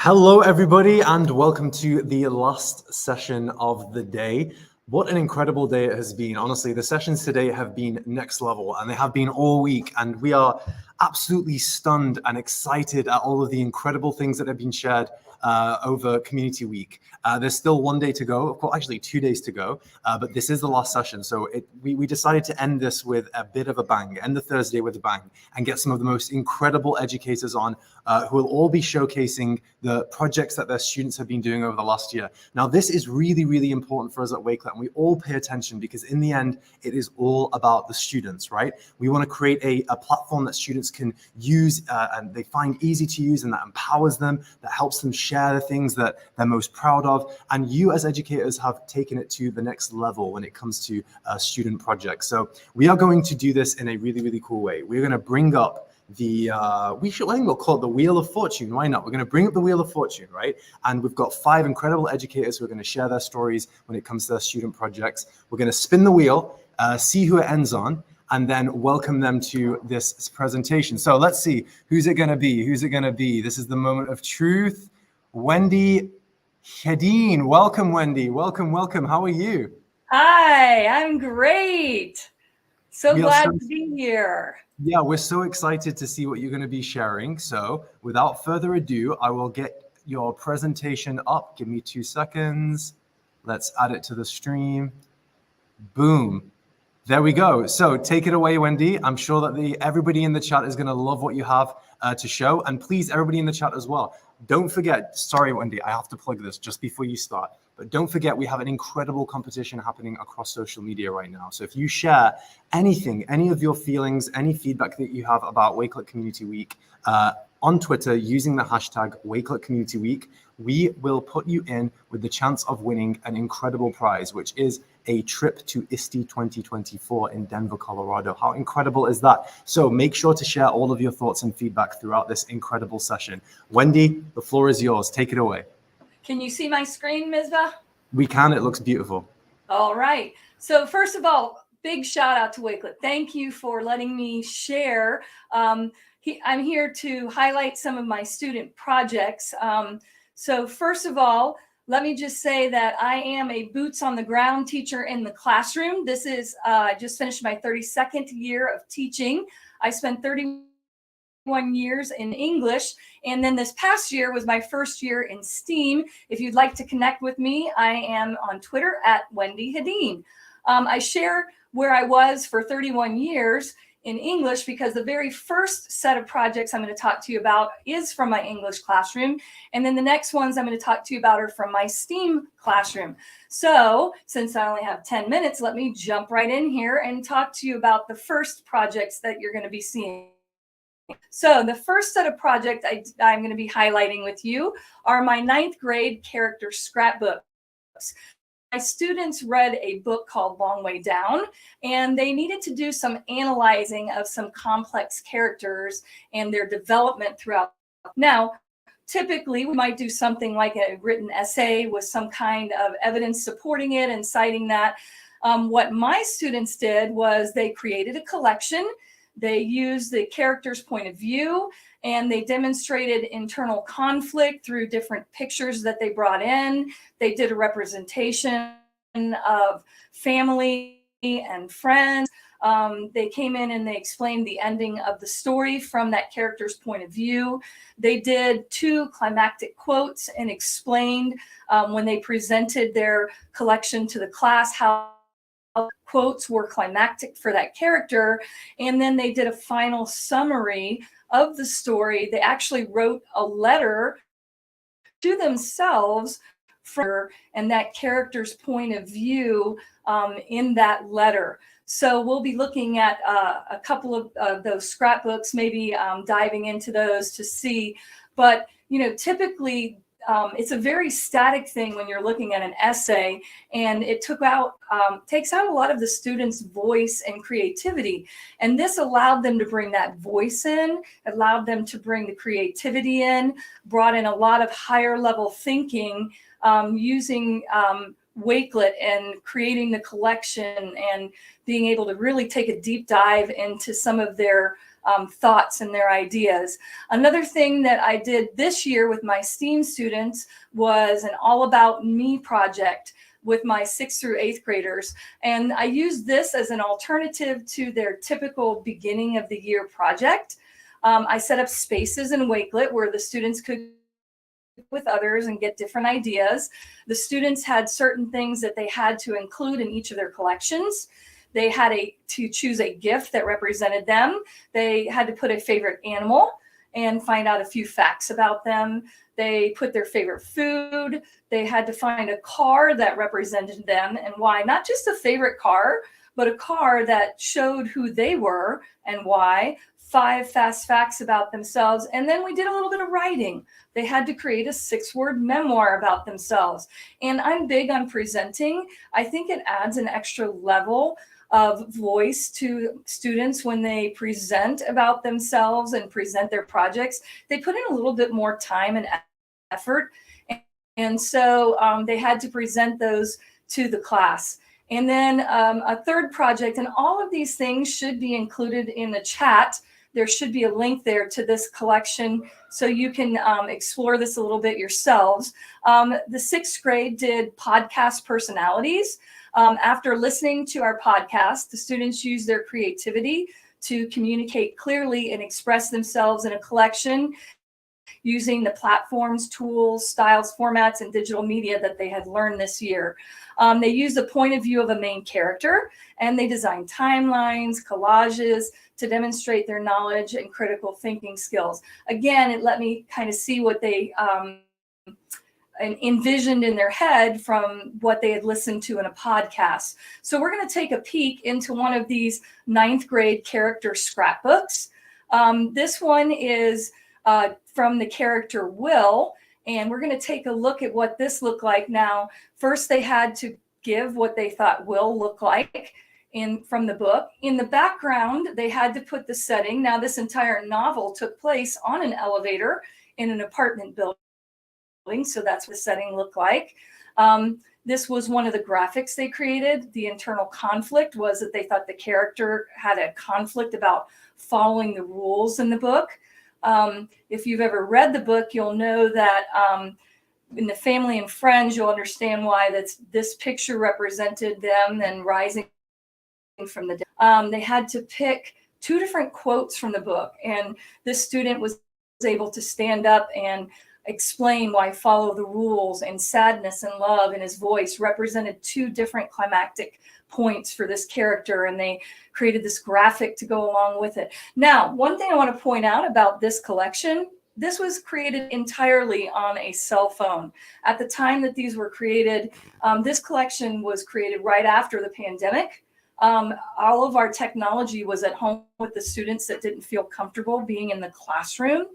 Hello, everybody, and welcome to the last session of the day. What an incredible day it has been. Honestly, the sessions today have been next level, and they have been all week, and we are absolutely stunned and excited at all of the incredible things that have been shared over Community Week. There's still one day to go, well, actually 2 days to go, but this is the last session. So we decided to end this with a bit of a bang, end the Thursday with a bang, and get some of the most incredible educators on who will all be showcasing the projects that their students have been doing over the last year. Now, this is really, really important for us at Wakelet, and we all pay attention because in the end, it is all about the students, right? We want to create a platform that students can use and they find easy to use and that empowers them, that helps them share the things that they're most proud of. And you as educators have taken it to the next level when it comes to student projects. So we are going to do this in a really, really cool way. We're going to bring up I think we'll call it the Wheel of Fortune. Why not? We're going to bring up the Wheel of Fortune, right? And we've got 5 incredible educators who are going to share their stories when it comes to their student projects. We're going to spin the wheel, see who it ends on, and then welcome them to this presentation. So let's see, who's it going to be? Who's it going to be? This is the moment of truth. Wendy Haden. Welcome, Wendy. Welcome, welcome. How are you? Hi, I'm great. So glad to be here. Yeah, we're so excited to see what you're going to be sharing. So without further ado, I will get your presentation up. Give me 2 seconds. Let's add it to the stream. Boom. There we go. So take it away, Wendy. I'm sure that everybody in the chat is going to love what you have to show. And please, everybody in the chat as well, don't forget, sorry, Wendy, I have to plug this just before you start. But don't forget, we have an incredible competition happening across social media right now. So if you share anything, any of your feelings, any feedback that you have about Wakelet Community Week on Twitter using the hashtag Wakelet Community Week, we will put you in with the chance of winning an incredible prize, which is a trip to ISTE 2024 in Denver, Colorado. How incredible is that? So make sure to share all of your thoughts and feedback throughout this incredible session. Wendy, the floor is yours. Take it away. Can you see my screen, Misbah? We can. It looks beautiful. All right. So first of all, big shout out to Wakelet. Thank you for letting me share. I'm here to highlight some of my student projects. So first of all, let me just say that I am a boots on the ground teacher in the classroom. This is, I just finished my 32nd year of teaching. I spent 31 years in English, and then this past year was my first year in STEAM. If you'd like to connect with me, I am on Twitter at Wendy Haden. I share where I was for 31 years in English because the very first set of projects I'm going to talk to you about is from my English classroom. And then the next ones I'm going to talk to you about are from my STEAM classroom. So since I only have 10 minutes, let me jump right in here and talk to you about the first projects that you're going to be seeing. So the first set of projects I'm going to be highlighting with you are my 9th grade character scrapbooks. My students read a book called Long Way Down, and they needed to do some analyzing of some complex characters and their development throughout. Now, typically, we might do something like a written essay with some kind of evidence supporting it and citing that. What my students did was they created a collection. They used the character's point of view, and they demonstrated internal conflict through different pictures that they brought in. They did a representation of family and friends. They came in and they explained the ending of the story from that character's point of view. They did 2 climactic quotes and explained when they presented their collection to the class how quotes were climactic for that character. And then they did a final summary of the story. They actually wrote a letter to themselves and that character's point of view in that letter. So we'll be looking at a couple of those scrapbooks, maybe diving into those to see. But, you know, typically it's a very static thing when you're looking at an essay, and it takes out a lot of the students' voice and creativity. And this allowed them to bring that voice in, allowed them to bring the creativity in, brought in a lot of higher level thinking using Wakelet and creating the collection and being able to really take a deep dive into some of their thoughts and their ideas. Another thing that I did this year with my STEAM students was an all about me project with my 6th through 8th graders. And I used this as an alternative to their typical beginning of the year project. I set up spaces in Wakelet where the students could with others and get different ideas. The students had certain things that they had to include in each of their collections. They had to choose a gift that represented them. They had to put a favorite animal and find out a few facts about them. They put their favorite food. They had to find a car that represented them and why. Not just a favorite car, but a car that showed who they were and why. 5 fast facts about themselves. And then we did a little bit of writing. They had to create a 6-word memoir about themselves. And I'm big on presenting. I think it adds an extra level of voice to students when they present about themselves and present their projects. They put in a little bit more time and effort. And so they had to present those to the class. And then a third project, and all of these things should be included in the chat. There should be a link there to this collection so you can explore this a little bit yourselves. The 6th grade did podcast personalities. After listening to our podcast, the students used their creativity to communicate clearly and express themselves in a collection using the platforms, tools, styles, formats, and digital media that they had learned this year. They used the point of view of a main character, and they designed timelines, collages to demonstrate their knowledge and critical thinking skills. Again, it let me kind of see what they envisioned in their head from what they had listened to in a podcast. So we're going to take a peek into one of these 9th grade character scrapbooks. This one is from the character Will, and we're going to take a look at what this looked like. Now, first they had to give what they thought Will looked like from the book. In the background, they had to put the setting. Now, this entire novel took place on an elevator in an apartment building, so that's what the setting looked like. This was one of the graphics they created. The internal conflict was that they thought the character had a conflict about following the rules in the book. If you've ever read the book, you'll know that in the family and friends, you'll understand why this picture represented them and rising from the dead. They had to pick 2 different quotes from the book, and this student was able to stand up and explain why follow the rules and sadness and love in his voice represented 2 different climactic points for this character, and they created this graphic to go along with it. Now, one thing I want to point out about this collection, this was created entirely on a cell phone. At the time that these were created, this collection was created right after the pandemic. All of our technology was at home with the students that didn't feel comfortable being in the classroom.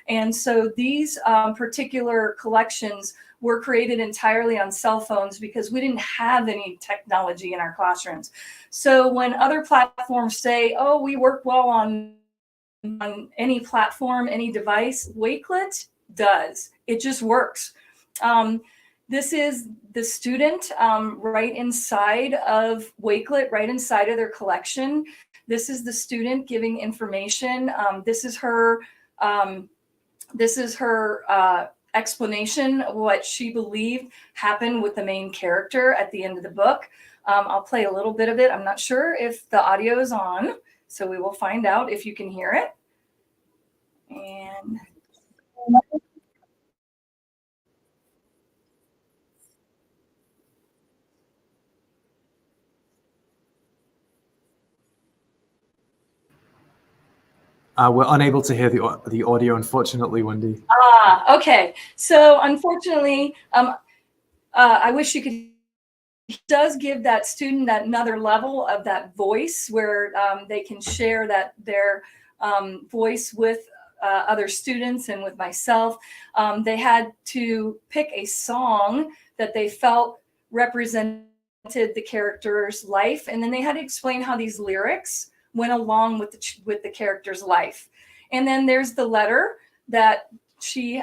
And so these particular collections were created entirely on cell phones because we didn't have any technology in our classrooms. So when other platforms say, oh, we work well on any platform, any device, Wakelet does. It just works. This is the student right inside of Wakelet, right inside of their collection. This is the student giving information. This is her explanation of what she believed happened with the main character at the end of the book. I'll play a little bit of it. I'm not sure if the audio is on, so we will find out if you can hear it. And we're unable to hear the audio, unfortunately, Wendy. Okay. So unfortunately, I wish you could. It does give that student that another level of that voice where they can share their voice with other students and with myself. They had to pick a song that they felt represented the character's life, and then they had to explain how these lyrics went along with the character's life. And then there's the letter that she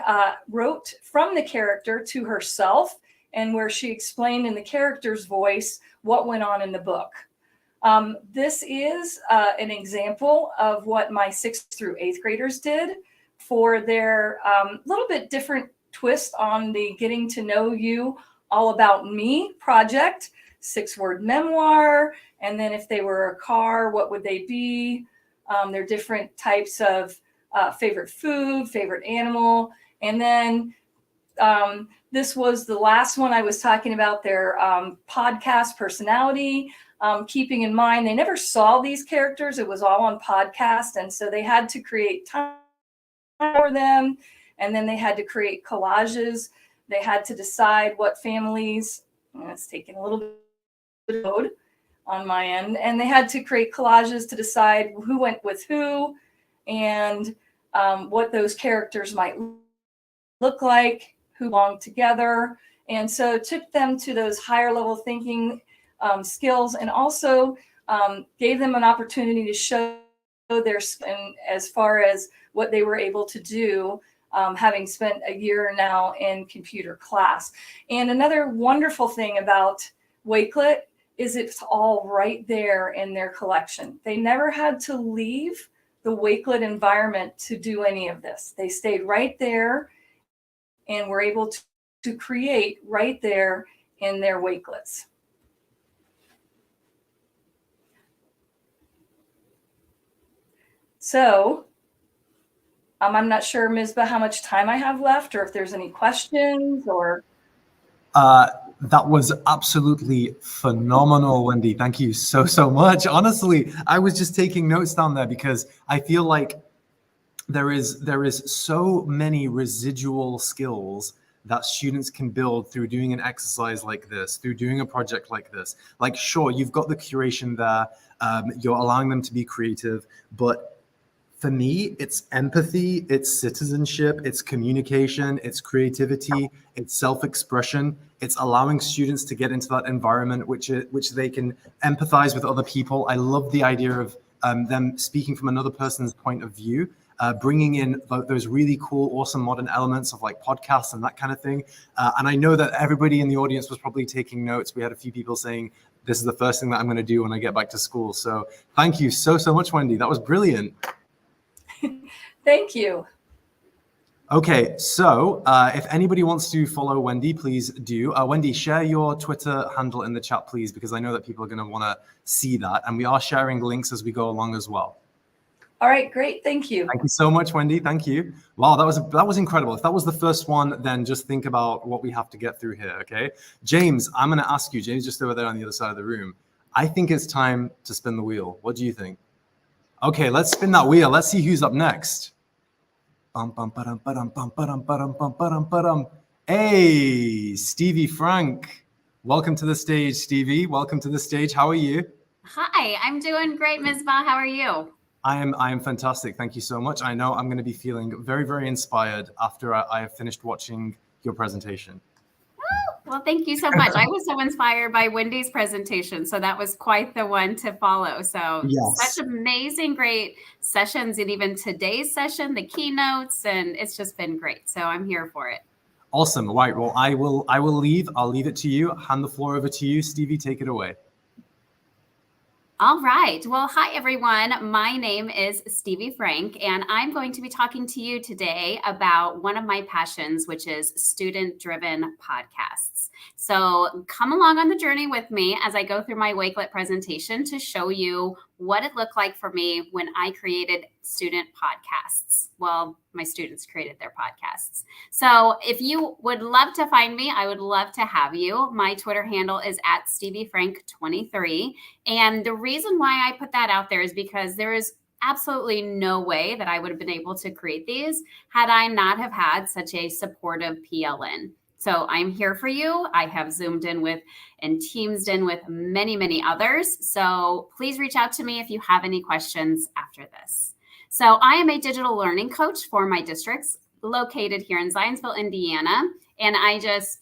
wrote from the character to herself, and where she explained in the character's voice what went on in the book. This is an example of what my 6th through 8th graders did for their little bit different twist on the Getting to Know You All About Me project, 6-word memoir. And then if they were a car, what would they be? Their different types of favorite food, favorite animal. And then this was the last one I was talking about, their podcast personality. Keeping in mind, they never saw these characters. It was all on podcast. And so they had to create time for them. And then they had to create collages. They had to decide what families, it's taking a little bit of load on my end. And they had to create collages to decide who went with who and what those characters might look like, who belonged together. And so it took them to those higher level thinking skills, and also gave them an opportunity to show their skin as far as what they were able to do, having spent a year now in computer class. And another wonderful thing about Wakelet is it's all right there in their collection. They never had to leave the Wakelet environment to do any of this. They stayed right there and were able to create right there in their Wakelets. So I'm not sure, Misbah, how much time I have left, or if there's any questions or. That was absolutely phenomenal, Wendy. Thank you so, so much. Honestly, I was just taking notes down there because I feel like there is so many residual skills that students can build through doing an exercise like this, through doing a project like this. Like, sure, you've got the curation there. You're allowing them to be creative, but for me, it's empathy, it's citizenship, it's communication, it's creativity, it's self-expression. It's allowing students to get into that environment which they can empathize with other people. I love the idea of them speaking from another person's point of view, bringing in those really cool, awesome modern elements of like podcasts and that kind of thing. And I know that everybody in the audience was probably taking notes. We had a few people saying, this is the first thing that I'm going to do when I get back to school. So thank you so, so much, Wendy. That was brilliant. Thank you. Okay, so if anybody wants to follow Wendy, please do. Wendy, share your Twitter handle in the chat, please, because I know that people are going to want to see that. And we are sharing links as we go along as well. All right, great. Thank you. Thank you so much, Wendy. Thank you. Wow, that was incredible. If that was the first one, then just think about what we have to get through here, okay? James, I'm going to ask you, James, just over there on the other side of the room. I think it's time to spin the wheel. What do you think? Okay, let's spin that wheel. Let's see who's up next. Hey, Stevie Frank. Welcome to the stage, Stevie. Welcome to the stage. How are you? Hi, I'm doing great, Ms. Ba. How are you? I am fantastic. Thank you so much. I know I'm going to be feeling very, very inspired after I have finished watching your presentation. Well, thank you so much. I was so inspired by Wendy's presentation. So that was quite the one to follow. So yes. Such amazing, great sessions. And even today's session, the keynotes, and it's just been great. So I'm here for it. Awesome. Right. Well, I'll leave it to you. Hand the floor over to you. Stevie, take it away. All right. Well, hi, everyone. My name is Stevie Frank, and I'm going to be talking to you today about one of my passions, which is student-driven podcasts. So come along on the journey with me as I go through my Wakelet presentation to show you what it looked like for me when I created student podcasts. Well, my students created their podcasts. So if you would love to find me, I would love to have you. My Twitter handle is @StevieFrank23. And the reason why I put that out there is because there is absolutely no way that I would have been able to create these had I not have had such a supportive PLN. So I'm here for you. I have Zoomed in with and Teamed in with many, many others. So please reach out to me if you have any questions after this. So I am a digital learning coach for my districts located here in Zionsville, Indiana. And I just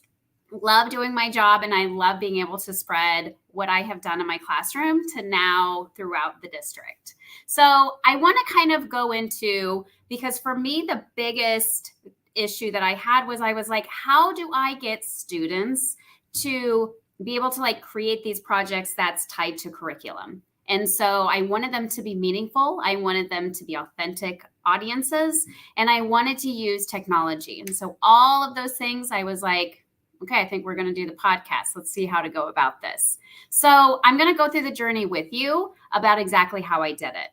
love doing my job, and I love being able to spread what I have done in my classroom to now throughout the district. So I want to kind of go into, because for me, the biggest issue that I had was I was like, how do I get students to be able to like create these projects that's tied to curriculum? And so I wanted them to be meaningful. I wanted them to be authentic audiences, and I wanted to use technology. And so all of those things, I was like, okay, I think we're going to do the podcast. Let's see how to go about this. So I'm going to go through the journey with you about exactly how I did it.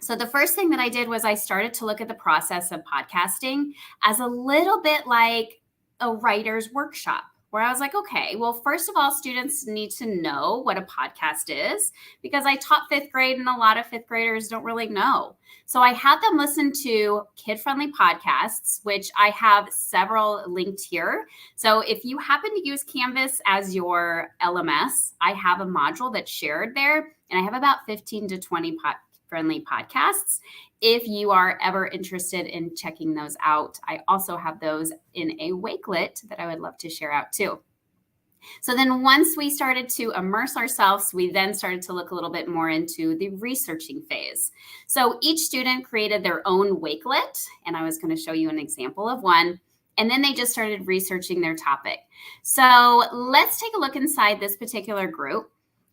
So the first thing that I did was I started to look at the process of podcasting as a little bit like a writer's workshop, where I was like, okay, well, first of all, students need to know what a podcast is, because I taught fifth grade and a lot of fifth graders don't really know. So I had them listen to kid-friendly podcasts, which I have several linked here. So if you happen to use Canvas as your LMS, I have a module that's shared there, and I have about 15 to 20 friendly podcasts. If you are ever interested in checking those out, I also have those in a Wakelet that I would love to share out too. So then once we started to immerse ourselves, we then started to look a little bit more into the researching phase. So each student created their own Wakelet, and I was going to show you an example of one. And then they just started researching their topic. So let's take a look inside this particular group.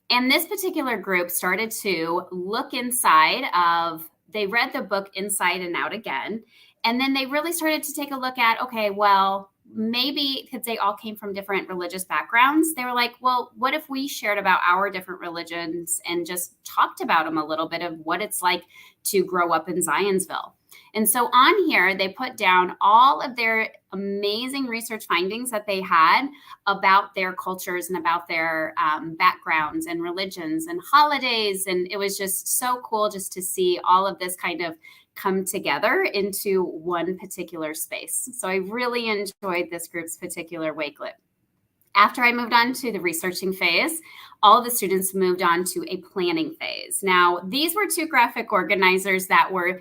And this particular group started to look inside of, they read the book inside and out again. And then they really started to take a look at, okay, well, maybe because they all came from different religious backgrounds, they were like, well, what if we shared about our different religions and just talked about them a little bit of what it's like to grow up in Zionsville? And so on here, they put down all of their amazing research findings that they had about their cultures and about their backgrounds and religions and holidays. And it was just so cool just to see all of this kind of come together into one particular space. So I really enjoyed this group's particular Wakelet. After I moved on to the researching phase, all of the students moved on to a planning phase. Now, these were two graphic organizers that were,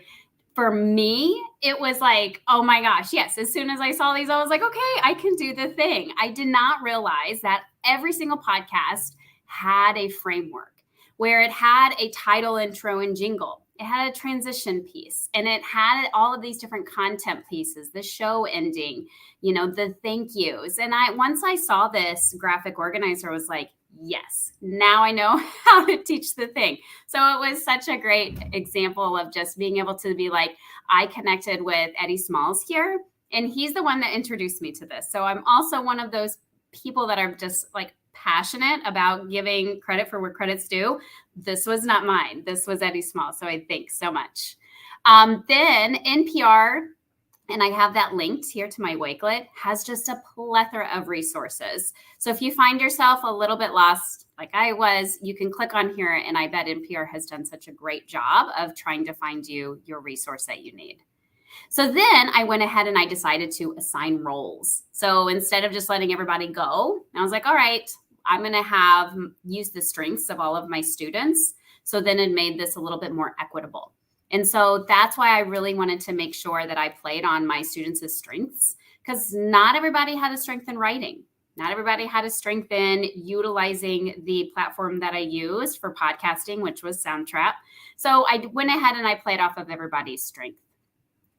for me, it was like, oh my gosh, yes. As soon as I saw these, I was like, okay, I can do the thing. I did not realize that every single podcast had a framework where it had a title, intro, and jingle. It had a transition piece, and it had all of these different content pieces, the show ending, the thank yous. And once I saw this graphic organizer, I was like, yes, now I know how to teach the thing. So it was such a great example of just being able to be like, I connected with Eddie Smalls here, and he's the one that introduced me to this. So I'm also one of those people that are just like passionate about giving credit for where credit's due. This was not mine. This was Eddie Smalls. So I thank so much. Then NPR, and I have that linked here to my Wakelet, has just a plethora of resources. So if you find yourself a little bit lost, like I was, you can click on here, and I bet NPR has done such a great job of trying to find you your resource that you need. So then I went ahead and I decided to assign roles. So instead of just letting everybody go, I was like, all right, I'm going to use the strengths of all of my students. So then it made this a little bit more equitable. And so that's why I really wanted to make sure that I played on my students' strengths, because not everybody had a strength in writing. Not everybody had a strength in utilizing the platform that I used for podcasting, which was Soundtrap. So I went ahead and I played off of everybody's strength.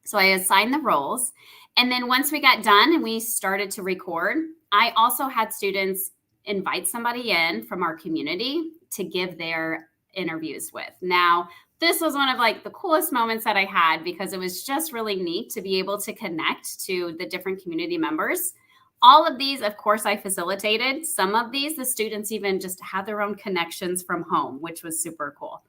So I assigned the roles. And then once we got done and we started to record, I also had students invite somebody in from our community to give their interviews with. Now, this was one of like the coolest moments that I had, because it was just really neat to be able to connect to the different community members. All of these, of course, I facilitated. Some of these, the students even just had their own connections from home, which was super cool.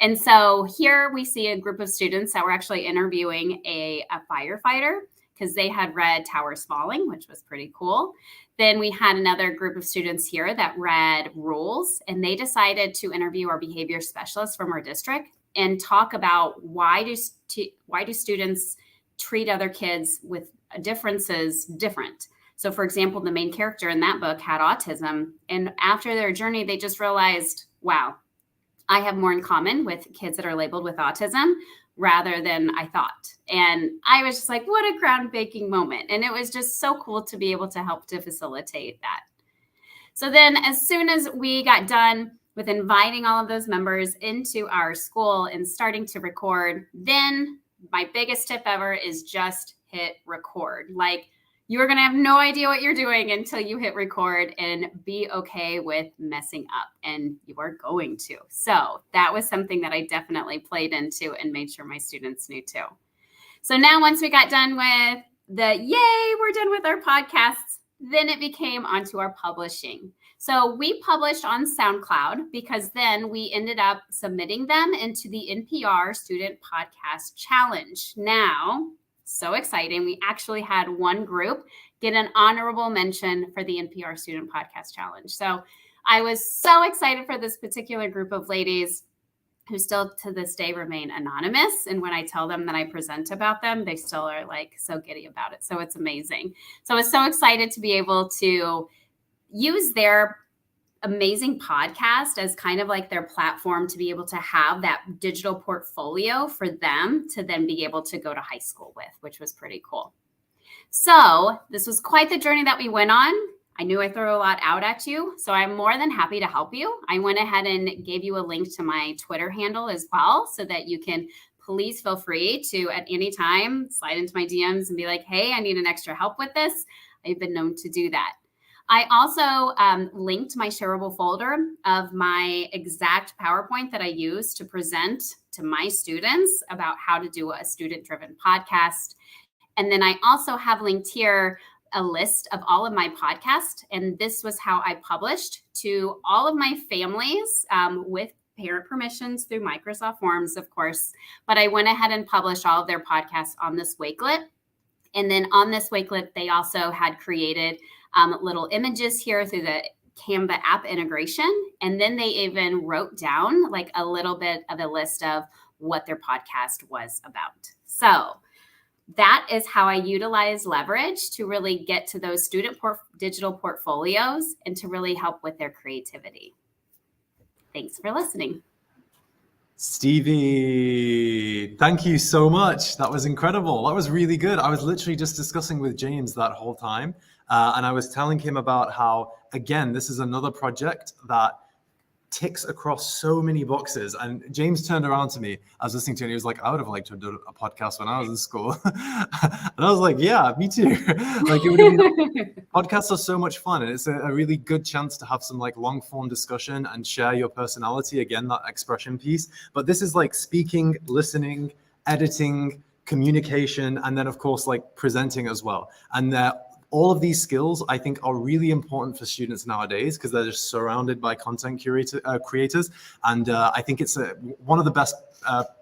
And so here we see a group of students that were actually interviewing a firefighter, because they had read Towers Falling, which was pretty cool. Then we had another group of students here that read Rules, and they decided to interview our behavior specialists from our district and talk about why do students treat other kids with differences different. So for example, the main character in that book had autism, and after their journey, they just realized, wow, I have more in common with kids that are labeled with autism rather than I thought. And I was just like, what a groundbreaking moment. And it was just so cool to be able to help to facilitate that. So then as soon as we got done with inviting all of those members into our school and starting to record, then my biggest tip ever is just hit record. Like, you're going to have no idea what you're doing until you hit record, and be okay with messing up, and you are going to. So that was something that I definitely played into and made sure my students knew too. So now once we got done with we're done with our podcasts, then it became onto our publishing. So we published on SoundCloud because then we ended up submitting them into the NPR Student Podcast Challenge. Now, so exciting. We actually had one group get an honorable mention for the NPR Student Podcast Challenge. So I was so excited for this particular group of ladies who still to this day remain anonymous. And when I tell them that I present about them, they still are like so giddy about it. So it's amazing. So I was so excited to be able to use their amazing podcast as kind of like their platform to be able to have that digital portfolio for them to then be able to go to high school with, which was pretty cool. So this was quite the journey that we went on. I knew I threw a lot out at you, so I'm more than happy to help you. I went ahead and gave you a link to my Twitter handle as well, so that you can please feel free to at any time slide into my DMs and be like, hey, I need an extra help with this. I've been known to do that. I also linked my shareable folder of my exact PowerPoint that I use to present to my students about how to do a student-driven podcast. And then I also have linked here a list of all of my podcasts. And this was how I published to all of my families with parent permissions through Microsoft Forms, of course. But I went ahead and published all of their podcasts on this Wakelet. And then on this Wakelet, they also had created little images here through the Canva app integration. And then they even wrote down like a little bit of a list of what their podcast was about. So that is how I utilize leverage to really get to those student digital portfolios and to really help with their creativity. Thanks for listening. Stevie, thank you so much. That was incredible. That was really good. I was literally just discussing with James that whole time. And I was telling him about how, again, this is another project that ticks across so many boxes. And James turned around to me. I was listening to it and he was like, I would have liked to do a podcast when I was in school. And I was like, yeah, me too. Like, it would have been, podcasts are so much fun. And it's a really good chance to have some like long form discussion and share your personality. Again, that expression piece. But this is like speaking, listening, editing, communication, and then of course, like presenting as well. And all of these skills, I think, are really important for students nowadays because they're just surrounded by content creators. And I think it's one of the best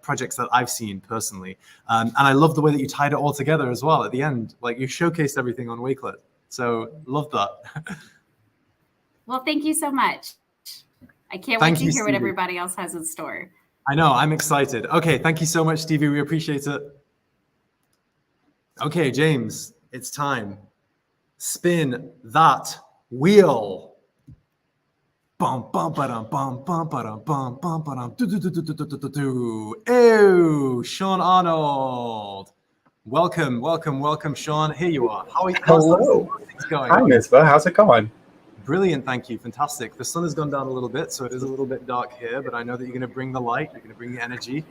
projects that I've seen personally. And I love the way that you tied it all together as well at the end. Like, you showcased everything on Wakelet. So love that. Well, thank you so much. I can't wait to hear what everybody else has in store. I know, I'm excited. Okay, thank you so much, Stevie. We appreciate it. Okay, James, it's time. Spin that wheel. Bum bum ba-dum bum bum ba-dum bum bum ba-dum do do do do do do do do. Ew, Sean Arnold. Welcome, welcome, welcome, Sean. Here you are. How are you? Hello. How's going? Hi, Mitzvah. How's it going? Brilliant, thank you. Fantastic. The sun has gone down a little bit, so it is a little bit dark here, but I know that you're going to bring the light, you're going to bring the energy.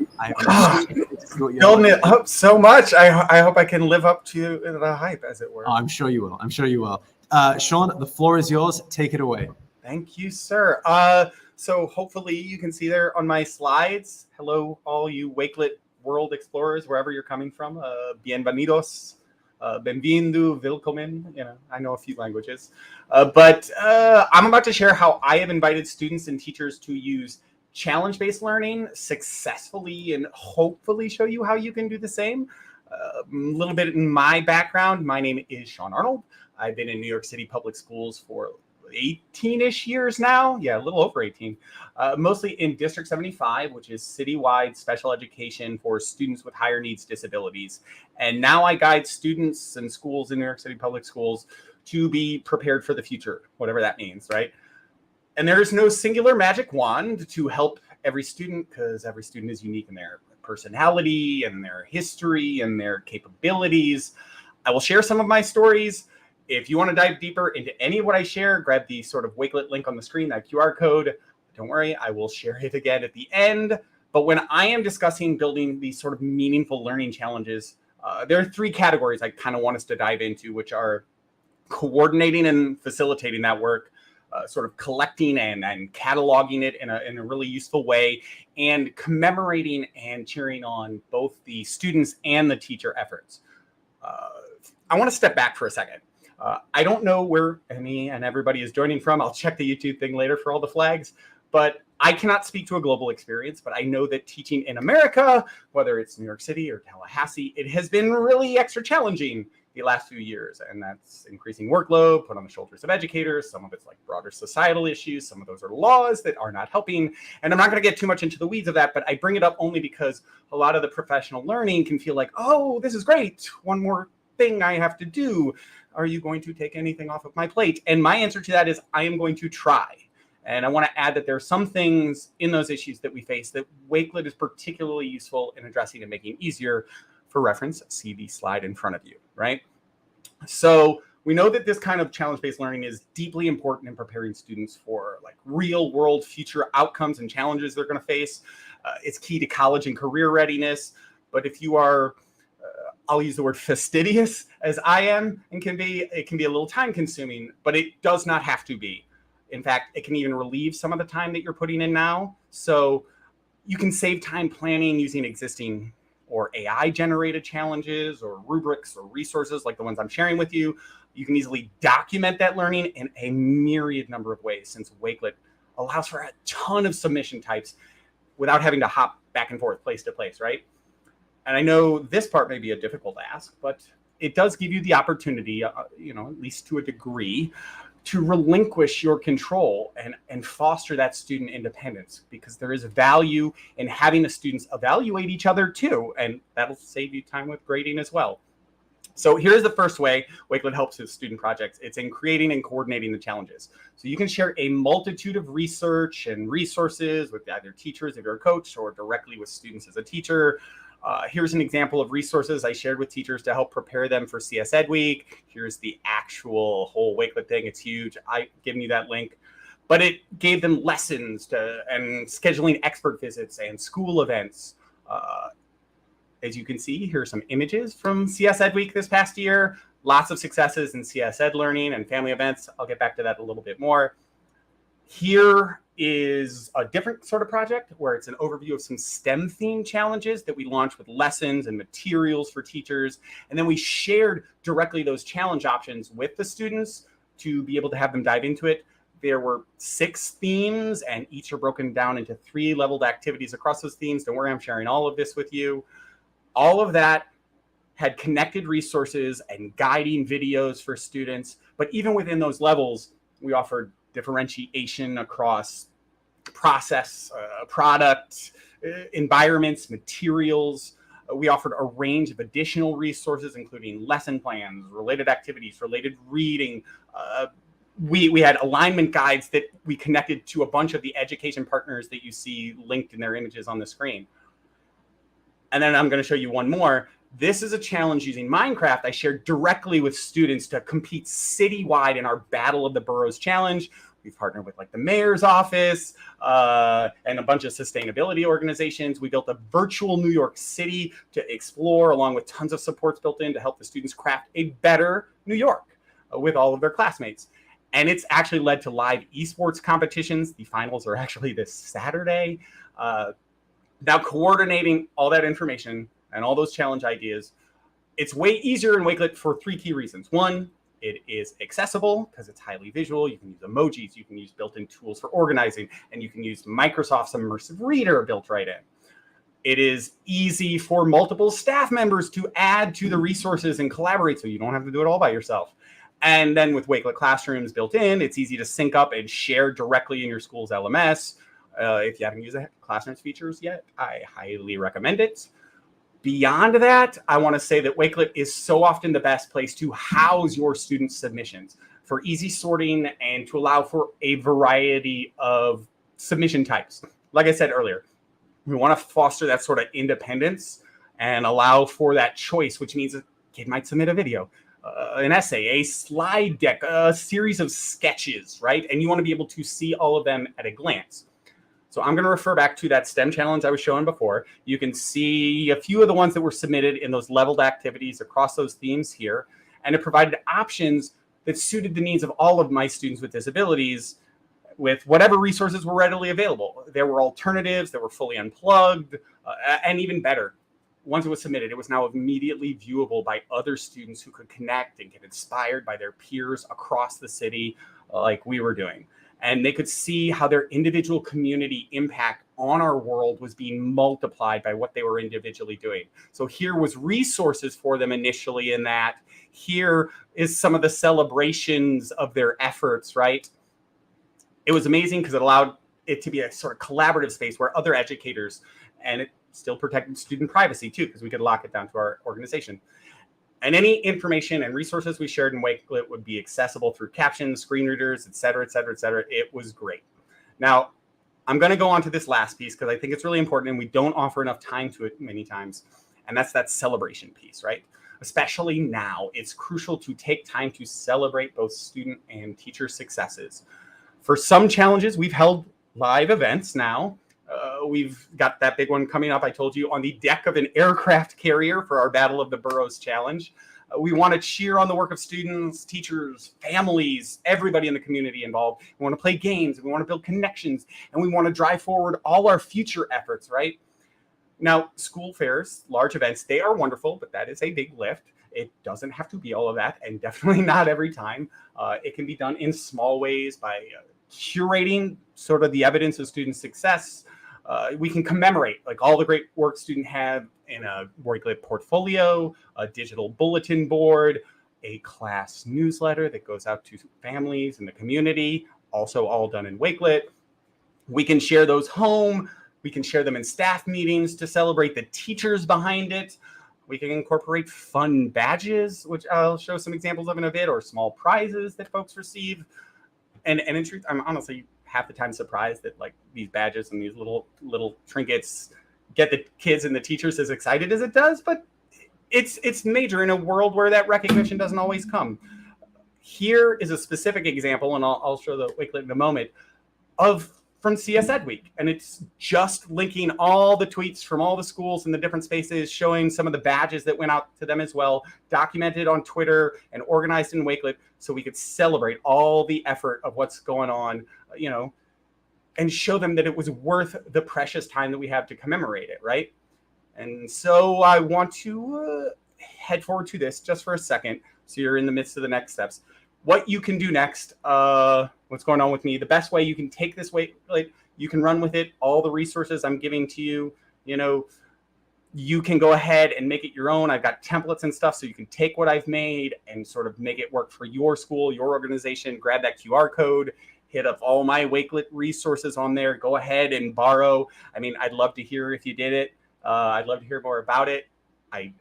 Building it up so much. I hope I can live up to the hype, as it were. Oh, I'm sure you will. I'm sure you will. Sean, the floor is yours. Take it away. Thank you, sir. So hopefully you can see there on my slides. Hello, all you Wakelet world explorers, wherever you're coming from. Bienvenidos. Benvindo, willkommen. You know, I know a few languages. But I'm about to share how I have invited students and teachers to use challenge-based learning successfully and hopefully show you how you can do the same. A little bit in my background. My name is Sean Arnold. I've been in New York City public schools for 18-ish years now. Yeah, a little over 18. Mostly in District 75, which is citywide special education for students with higher needs disabilities. And now I guide students and schools in New York City public schools to be prepared for the future, whatever that means, right? And there is no singular magic wand to help every student, because every student is unique in their personality and their history and their capabilities. I will share some of my stories. If you want to dive deeper into any of what I share, grab the sort of Wakelet link on the screen, that QR code. Don't worry, I will share it again at the end. But when I am discussing building these sort of meaningful learning challenges There are three categories I kind of want us to dive into, which are coordinating and facilitating that work, sort of collecting and cataloging it in a really useful way, and commemorating and cheering on both the students and the teacher efforts. I want to step back for a second. I don't know where any and everybody is joining from. I'll check the YouTube thing later for all the flags, but I cannot speak to a global experience, but I know that teaching in America, whether it's New York City or Tallahassee, it has been really extra challenging the last few years. And that's increasing workload put on the shoulders of educators. Some of it's like broader societal issues. Some of those are laws that are not helping. And I'm not going to get too much into the weeds of that, but I bring it up only because a lot of the professional learning can feel like, oh, this is great. One more thing I have to do. Are you going to take anything off of my plate? And my answer to that is I am going to try. And I want to add that there are some things in those issues that we face that Wakelet is particularly useful in addressing and making easier. For reference, see the slide in front of you, right? So we know that this kind of challenge-based learning is deeply important in preparing students for like real world future outcomes and challenges they're going to face. It's key to college and career readiness. But if you are, I'll use the word fastidious as I am, and it can be a little time consuming, but it does not have to be. In fact, it can even relieve some of the time that you're putting in now. So you can save time planning using existing or AI generated challenges or rubrics or resources like the ones I'm sharing with you. You can easily document that learning in a myriad number of ways, since Wakelet allows for a ton of submission types without having to hop back and forth place to place, right? And I know this part may be a difficult ask, but it does give you the opportunity, at least to a degree, to relinquish your control and foster that student independence, because there is value in having the students evaluate each other too, and that'll save you time with grading as well. So here's the first way Wakelet helps with student projects. It's in creating and coordinating the challenges. So you can share a multitude of research and resources with either teachers if you're a coach or directly with students as a teacher. Here's an example of resources I shared with teachers to help prepare them for CS Ed Week. Here's the actual whole Wakelet thing. It's huge. I've given you that link. But it gave them lessons and scheduling expert visits and school events. As you can see, here are some images from CS Ed Week this past year. Lots of successes in CS Ed learning and family events. I'll get back to that a little bit more. Here is a different sort of project where it's an overview of some STEM themed challenges that we launched with lessons and materials for teachers. And then we shared directly those challenge options with the students to be able to have them dive into it. There were 6 themes, and each are broken down into 3 leveled activities across those themes. Don't worry, I'm sharing all of this with you. All of that had connected resources and guiding videos for students. But even within those levels, we offered differentiation across process, product, environments, materials. We offered a range of additional resources, including lesson plans, related activities, related reading. We had alignment guides that we connected to a bunch of the education partners that you see linked in their images on the screen. And then I'm going to show you one more. This is a challenge using Minecraft I shared directly with students to compete citywide in our Battle of the Boroughs Challenge. We've partnered with like the mayor's office and a bunch of sustainability organizations. We built a virtual New York City to explore, along with tons of supports built in to help the students craft a better New York with all of their classmates. And it's actually led to live esports competitions. The finals are actually this Saturday. Now, coordinating all that information and all those challenge ideas, it's way easier in Wakelet for 3 key reasons. One, it is accessible because it's highly visual. You can use emojis, you can use built-in tools for organizing, and you can use Microsoft's immersive reader built right in. It is easy for multiple staff members to add to the resources and collaborate, so you don't have to do it all by yourself. And then with Wakelet Classrooms built in, it's easy to sync up and share directly in your school's LMS. If you haven't used the Classrooms features yet, I highly recommend it. Beyond that, I want to say that Wakelet is so often the best place to house your students' submissions for easy sorting and to allow for a variety of submission types. Like I said earlier, we want to foster that sort of independence and allow for that choice, which means a kid might submit a video, an essay, a slide deck, a series of sketches, right? And you want to be able to see all of them at a glance. So I'm going to refer back to that STEM challenge I was showing before. You can see a few of the ones that were submitted in those leveled activities across those themes here. And it provided options that suited the needs of all of my students with disabilities with whatever resources were readily available. There were alternatives that were fully unplugged, and even better, once it was submitted, it was now immediately viewable by other students who could connect and get inspired by their peers across the city like we were doing. And they could see how their individual community impact on our world was being multiplied by what they were individually doing. So here was resources for them initially in that. Here is some of the celebrations of their efforts, right? It was amazing because it allowed it to be a sort of collaborative space where other educators, and it still protected student privacy too, because we could lock it down to our organization. And any information and resources we shared in Wakelet would be accessible through captions, screen readers, et cetera, et cetera, et cetera. It was great. Now, I'm going to go on to this last piece because I think it's really important and we don't offer enough time to it many times. And that's that celebration piece, right? Especially now, it's crucial to take time to celebrate both student and teacher successes. For some challenges, we've held live events now. We've got that big one coming up, I told you, on the deck of an aircraft carrier for our Battle of the Boroughs challenge. We want to cheer on the work of students, teachers, families, everybody in the community involved. We want to play games, we want to build connections, and we want to drive forward all our future efforts, right? Now, school fairs, large events, they are wonderful, but that is a big lift. It doesn't have to be all of that, and definitely not every time. It can be done in small ways by curating sort of the evidence of student success. We can commemorate like all the great work students have in a Wakelet portfolio, a digital bulletin board, a class newsletter that goes out to families in the community, also all done in Wakelet. We can share those home. We can share them in staff meetings to celebrate the teachers behind it. We can incorporate fun badges, which I'll show some examples of in a bit, or small prizes that folks receive. And in truth, I'm honestly half the time surprised that like these badges and these little trinkets get the kids and the teachers as excited as it does, but it's major in a world where that recognition doesn't always come. Here is a specific example, and I'll show the Wakelet in a moment, from CS Ed Week. And it's just linking all the tweets from all the schools in the different spaces, showing some of the badges that went out to them as well, documented on Twitter and organized in Wakelet so we could celebrate all the effort of what's going on, you know, and show them that it was worth the precious time that we have to commemorate it, right? And so I want to head forward to this just for a second. So you're in the midst of the next steps. What you can do next, what's going on with me, the best way you can take this Wakelet, you can run with it, all the resources I'm giving to you, you know, you can go ahead and make it your own. I've got templates and stuff, so you can take what I've made and sort of make it work for your school, your organization, grab that QR code, hit up all my Wakelet resources on there, go ahead and borrow. I mean, I'd love to hear if you did it. I'd love to hear more about it. I'd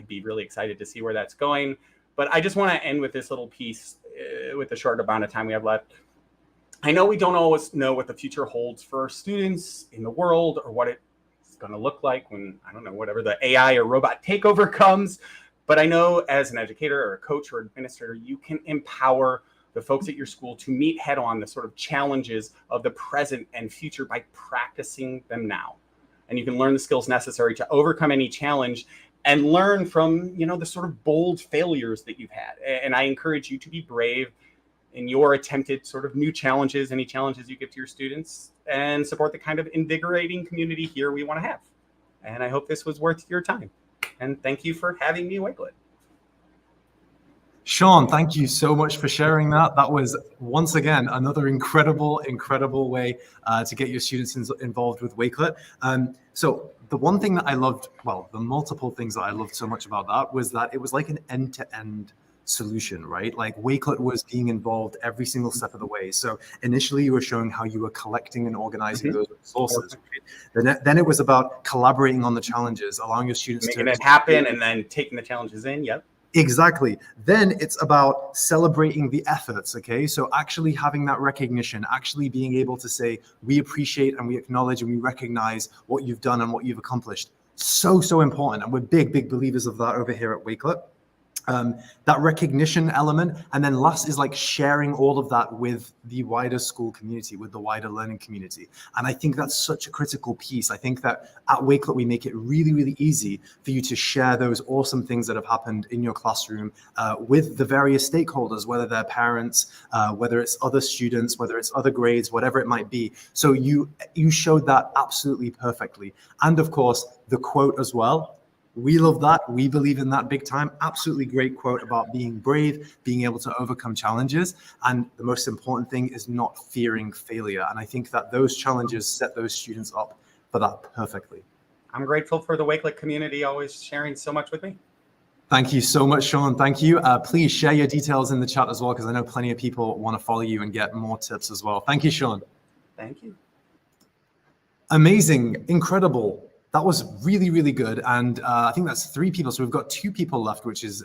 be really excited to see where that's going. But I just want to end with this little piece with the short amount of time we have left. I know we don't always know what the future holds for our students in the world or what it's going to look like when, I don't know, whatever the AI or robot takeover comes. But I know as an educator or a coach or administrator, you can empower the folks at your school to meet head on the sort of challenges of the present and future by practicing them now. And you can learn the skills necessary to overcome any challenge and learn from, you know, the sort of bold failures that you've had. And I encourage you to be brave in your attempted sort of new challenges, any challenges you give to your students, and support the kind of invigorating community here we want to have. And I hope this was worth your time. And thank you for having me, Wakelet. Sean, thank you so much for sharing that. That was, once again, another incredible way to get your students involved with Wakelet. So the one thing that I loved, well, the multiple things that I loved so much about that was that it was like an end-to-end solution, right? Like Wakelet was being involved every single step of the way. So initially you were showing how you were collecting and organizing those resources. Right? Then it was about collaborating on the challenges, allowing your students making it happen and then taking the challenges in. Yep. Exactly. Then it's about celebrating the efforts, okay? So actually having that recognition, actually being able to say, we appreciate and we acknowledge and we recognize what you've done and what you've accomplished. So important. And we're big believers of that over here at Wakelet. that recognition element. And then last is like sharing all of that with the wider school community, with the wider learning community. And I think that's such a critical piece. I think that at Wakelet, we make it really, really easy for you to share those awesome things that have happened in your classroom with the various stakeholders, whether they're parents, whether it's other students, whether it's other grades, whatever it might be. So you showed that absolutely perfectly. And of course, the quote as well. We love that. We believe in that big time. Absolutely great quote about being brave, being able to overcome challenges. And the most important thing is not fearing failure. And I think that those challenges set those students up for that perfectly. I'm grateful for the Wakelet community always sharing so much with me. Thank you so much, Sean. Thank you. Please share your details in the chat as well, because I know plenty of people want to follow you and get more tips as well. Thank you, Sean. Thank you. Amazing. Incredible. That was really, really good. And I think that's 3 people. So we've got 2 people left, which is,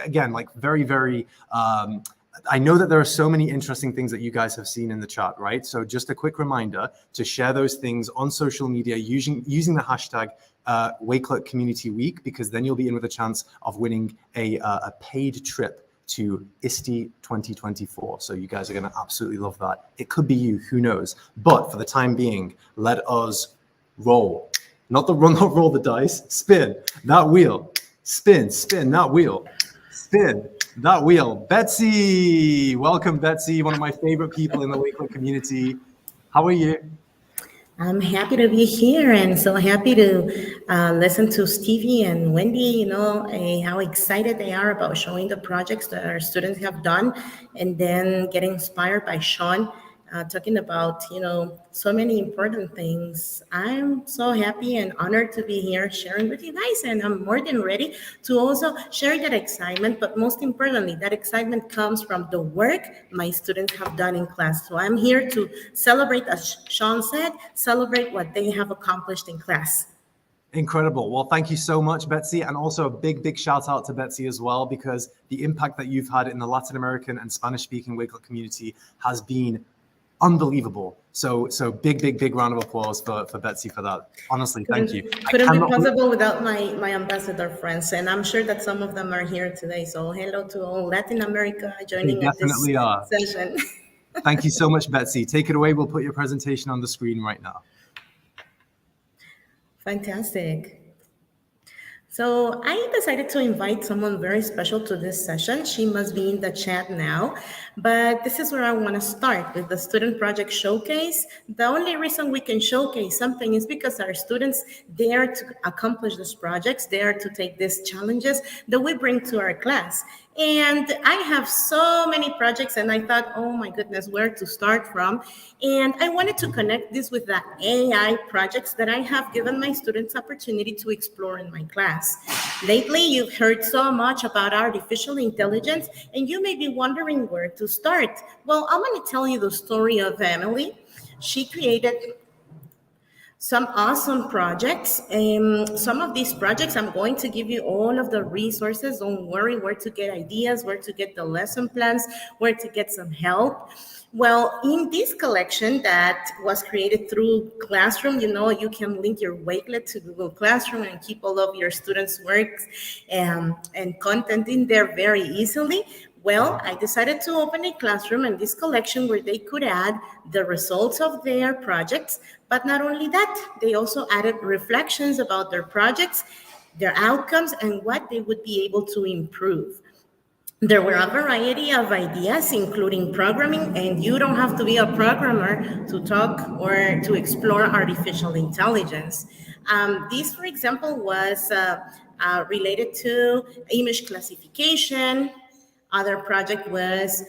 again, like very, very, I know that there are so many interesting things that you guys have seen in the chat, right? So just a quick reminder to share those things on social media using the hashtag Wakelet Community Week, because then you'll be in with a chance of winning a paid trip to ISTE 2024. So you guys are going to absolutely love that. It could be you, who knows? But for the time being, let us roll. Not roll the dice, spin that wheel, spin that wheel, spin that wheel. Betsy, welcome, Betsy, one of my favorite people in the Wakelet community. How are you? I'm happy to be here and so happy to listen to Stevie and Wendy, how excited they are about showing the projects that our students have done, and then getting inspired by Sean talking about, so many important things. I'm so happy and honored to be here sharing with you guys, and I'm more than ready to also share that excitement, but most importantly, that excitement comes from the work my students have done in class. So I'm here to celebrate, as Sean said, celebrate what they have accomplished in class. Incredible. Well, thank you so much, Betsy. And also a big, big shout out to Betsy as well, because the impact that you've had in the Latin American and Spanish speaking Wakelet community has been unbelievable. So big, big, big round of applause for Betsy for that. Honestly, thank you. Couldn't be possible without my ambassador friends, and I'm sure that some of them are here today. So hello to all Latin America joining in this session. Thank you so much, Betsy. Take it away. We'll put your presentation on the screen right now. Fantastic. So I decided to invite someone very special to this session. She must be in the chat now, but this is where I want to start with the Student Project Showcase. The only reason we can showcase something is because our students dare to accomplish these projects, dare to take these challenges that we bring to our class. And I have so many projects, and I thought, oh my goodness, where to start from? And I wanted to connect this with the AI projects that I have given my students opportunity to explore in my class. Lately, you've heard so much about artificial intelligence, and you may be wondering where to start. Well, I'm going to tell you the story of Emily. She created some awesome projects. Some of these projects, I'm going to give you all of the resources. Don't worry where to get ideas, where to get the lesson plans, where to get some help. Well, in this collection that was created through Classroom, you can link your Wakelet to Google Classroom and keep all of your students' works and content in there very easily. Well, I decided to open a classroom in this collection where they could add the results of their projects. But not only that, they also added reflections about their projects, their outcomes, and what they would be able to improve. There were a variety of ideas, including programming, and you don't have to be a programmer to talk or to explore artificial intelligence. This, for example, was related to image classification. Other project was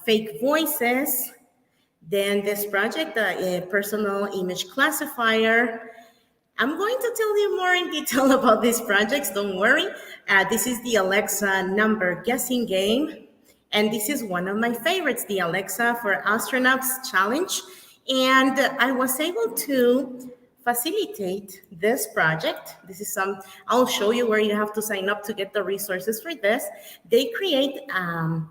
fake voices. Then this project, a personal image classifier. I'm going to tell you more in detail about these projects, don't worry. This is the Alexa number guessing game. And this is one of my favorites, the Alexa for Astronauts Challenge. And I was able to facilitate this project. This is I'll show you where you have to sign up to get the resources for this. They create an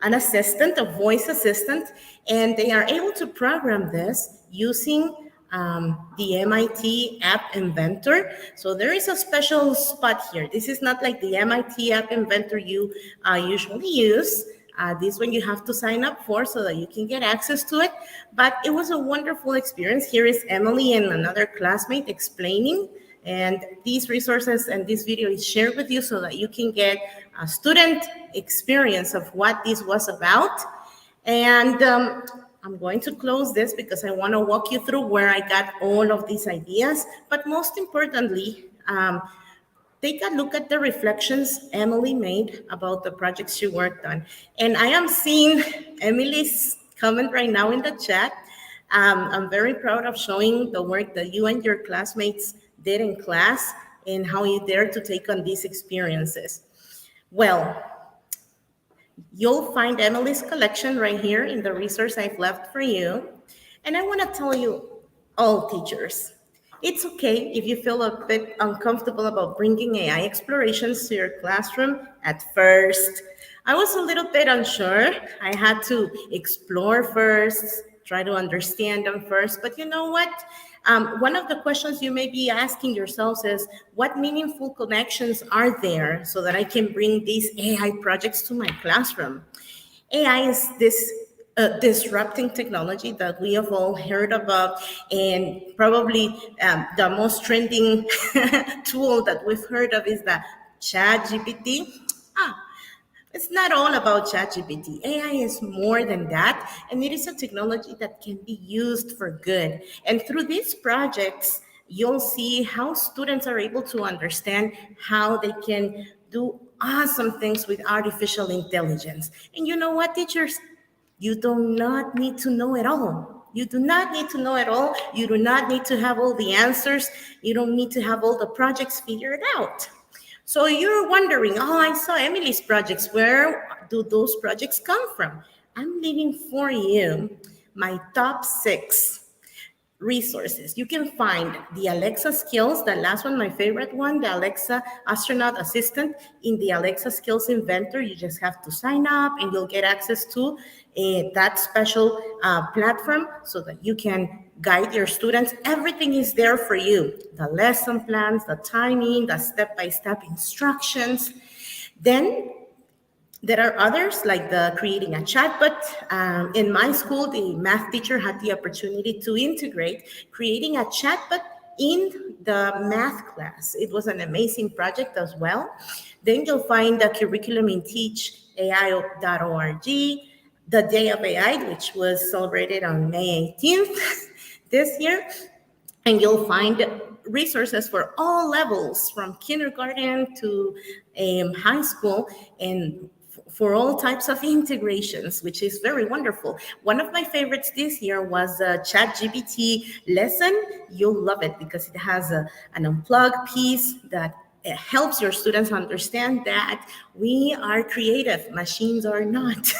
assistant, a voice assistant, and they are able to program this using the MIT App Inventor. So there is a special spot here. This is not like the MIT App Inventor you usually use. This one you have to sign up for so that you can get access to it. But it was a wonderful experience. Here is Emily and another classmate explaining. And these resources and this video is shared with you so that you can get a student experience of what this was about. And I'm going to close this because I want to walk you through where I got all of these ideas. But most importantly, take a look at the reflections Emily made about the projects she worked on. And I am seeing Emily's comment right now in the chat. I'm very proud of showing the work that you and your classmates did in class and how you dared to take on these experiences. Well, you'll find Emily's collection right here in the resource I've left for you. And I want to tell you, all teachers, it's okay if you feel a bit uncomfortable about bringing AI explorations to your classroom at first. I was a little bit unsure. I had to explore first, try to understand them first. But you know what? One of the questions you may be asking yourselves is, what meaningful connections are there so that I can bring these AI projects to my classroom? AI is this disrupting technology that we have all heard about, and probably the most trending tool that we've heard of is the ChatGPT. It's not all about ChatGPT. AI is more than that, and it is a technology that can be used for good. And through these projects, you'll see how students are able to understand how they can do awesome things with artificial intelligence. And you know what, teachers? You do not need to know it all. You do not need to know it all. You do not need to have all the answers. You don't need to have all the projects figured out. So you're wondering, oh, I saw Emily's projects. Where do those projects come from? I'm leaving for you my top 6 resources. You can find the Alexa skills, the last one, my favorite one, the Alexa Astronaut Assistant in the Alexa Skills Inventor. You just have to sign up and you'll get access to that special platform so that you can guide your students. Everything is there for you. The lesson plans, the timing, the step-by-step instructions. Then there are others like the creating a chatbot. In my school, the math teacher had the opportunity to integrate creating a chatbot in the math class. It was an amazing project as well. Then you'll find the curriculum in teachai.org, the Day of AI, which was celebrated on May 18th this year. And you'll find resources for all levels, from kindergarten to high school, and for all types of integrations, which is very wonderful. One of my favorites this year was a ChatGPT lesson. You'll love it because it has an unplugged piece that helps your students understand that we are creative, machines are not.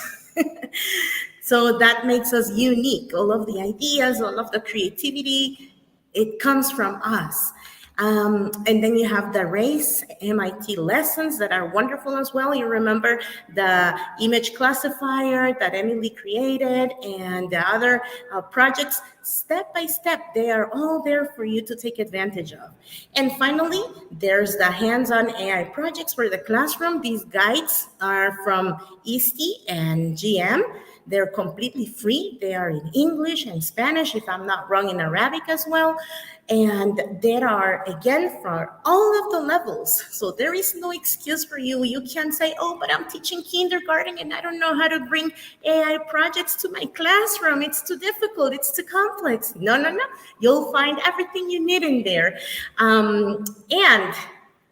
So that makes us unique. All of the ideas, all of the creativity, it comes from us. And then you have the race MIT lessons that are wonderful as well. You remember the image classifier that Emily created and the other projects. Step by step, they are all there for you to take advantage of. And finally, there's the hands-on AI projects for the classroom. These guides are from ISTE and GM. They're completely free. They are in English and Spanish, if I'm not wrong, in Arabic as well. And there are, again, for all of the levels. So there is no excuse for you. You can't say, oh, but I'm teaching kindergarten and I don't know how to bring AI projects to my classroom. It's too difficult. It's too complex. No. You'll find everything you need in there. And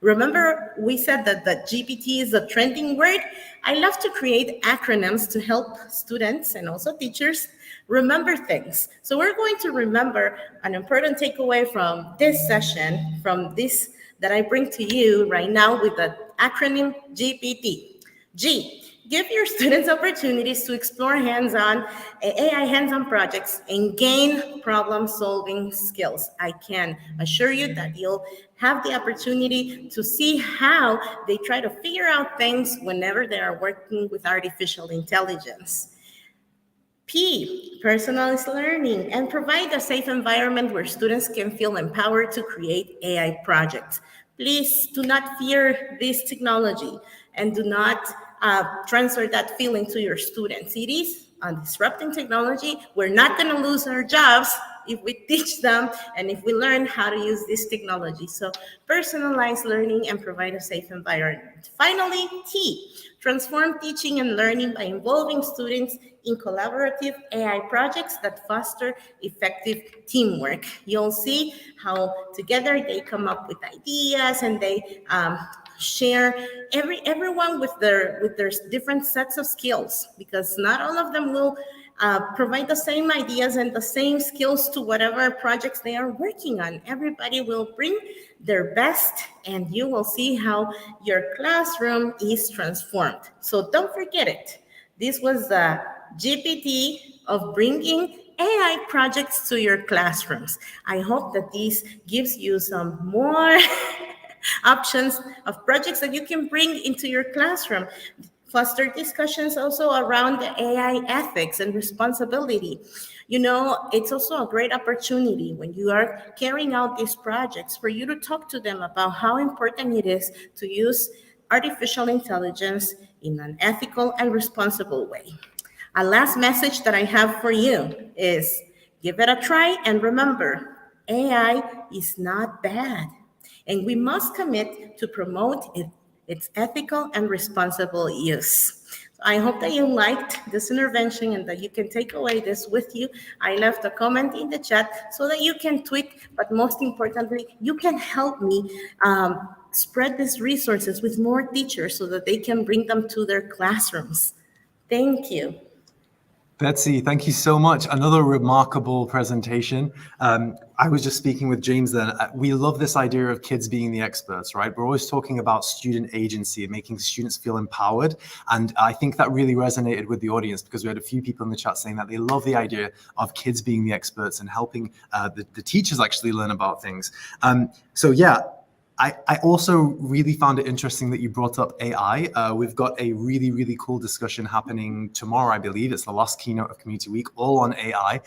remember, we said that GPT is a trending word. I love to create acronyms to help students and also teachers remember things. So we're going to remember an important takeaway from this session, from this that I bring to you right now with the acronym GPT. G, give your students opportunities to explore hands-on AI hands-on projects and gain problem-solving skills. I can assure you that you'll have the opportunity to see how they try to figure out things whenever they are working with artificial intelligence. P, personalized learning, and provide a safe environment where students can feel empowered to create AI projects. Please do not fear this technology and do not transfer that feeling to your students. It is a disrupting technology. We're not going to lose our jobs if we teach them and if we learn how to use this technology. So personalize learning and provide a safe environment. Finally, T, transform teaching and learning by involving students in collaborative AI projects that foster effective teamwork. You'll see how together they come up with ideas and they share everyone with their different sets of skills, because not all of them will provide the same ideas and the same skills to whatever projects they are working on. Everybody will bring their best, and you will see how your classroom is transformed. So don't forget it. This was the GPT of bringing AI projects to your classrooms. I hope that this gives you some more options of projects that you can bring into your classroom. Foster discussions also around the AI ethics and responsibility. You know, it's also a great opportunity when you are carrying out these projects for you to talk to them about how important it is to use artificial intelligence in an ethical and responsible way. A last message that I have for you is give it a try, and remember, AI is not bad, and we must commit to promote its ethical and responsible use. I hope that you liked this intervention and that you can take away this with you. I left a comment in the chat so that you can tweak, but most importantly, you can help me spread these resources with more teachers so that they can bring them to their classrooms. Thank you. Betsy, thank you so much. Another remarkable presentation. I was just speaking with James then. We love this idea of kids being the experts, right? We're always talking about student agency and making students feel empowered. And I think that really resonated with the audience, because we had a few people in the chat saying that they love the idea of kids being the experts and helping the teachers actually learn about things. So yeah, I also really found it interesting that you brought up AI. We've got a really, really cool discussion happening tomorrow, I believe. It's the last keynote of Community Week, all on AI.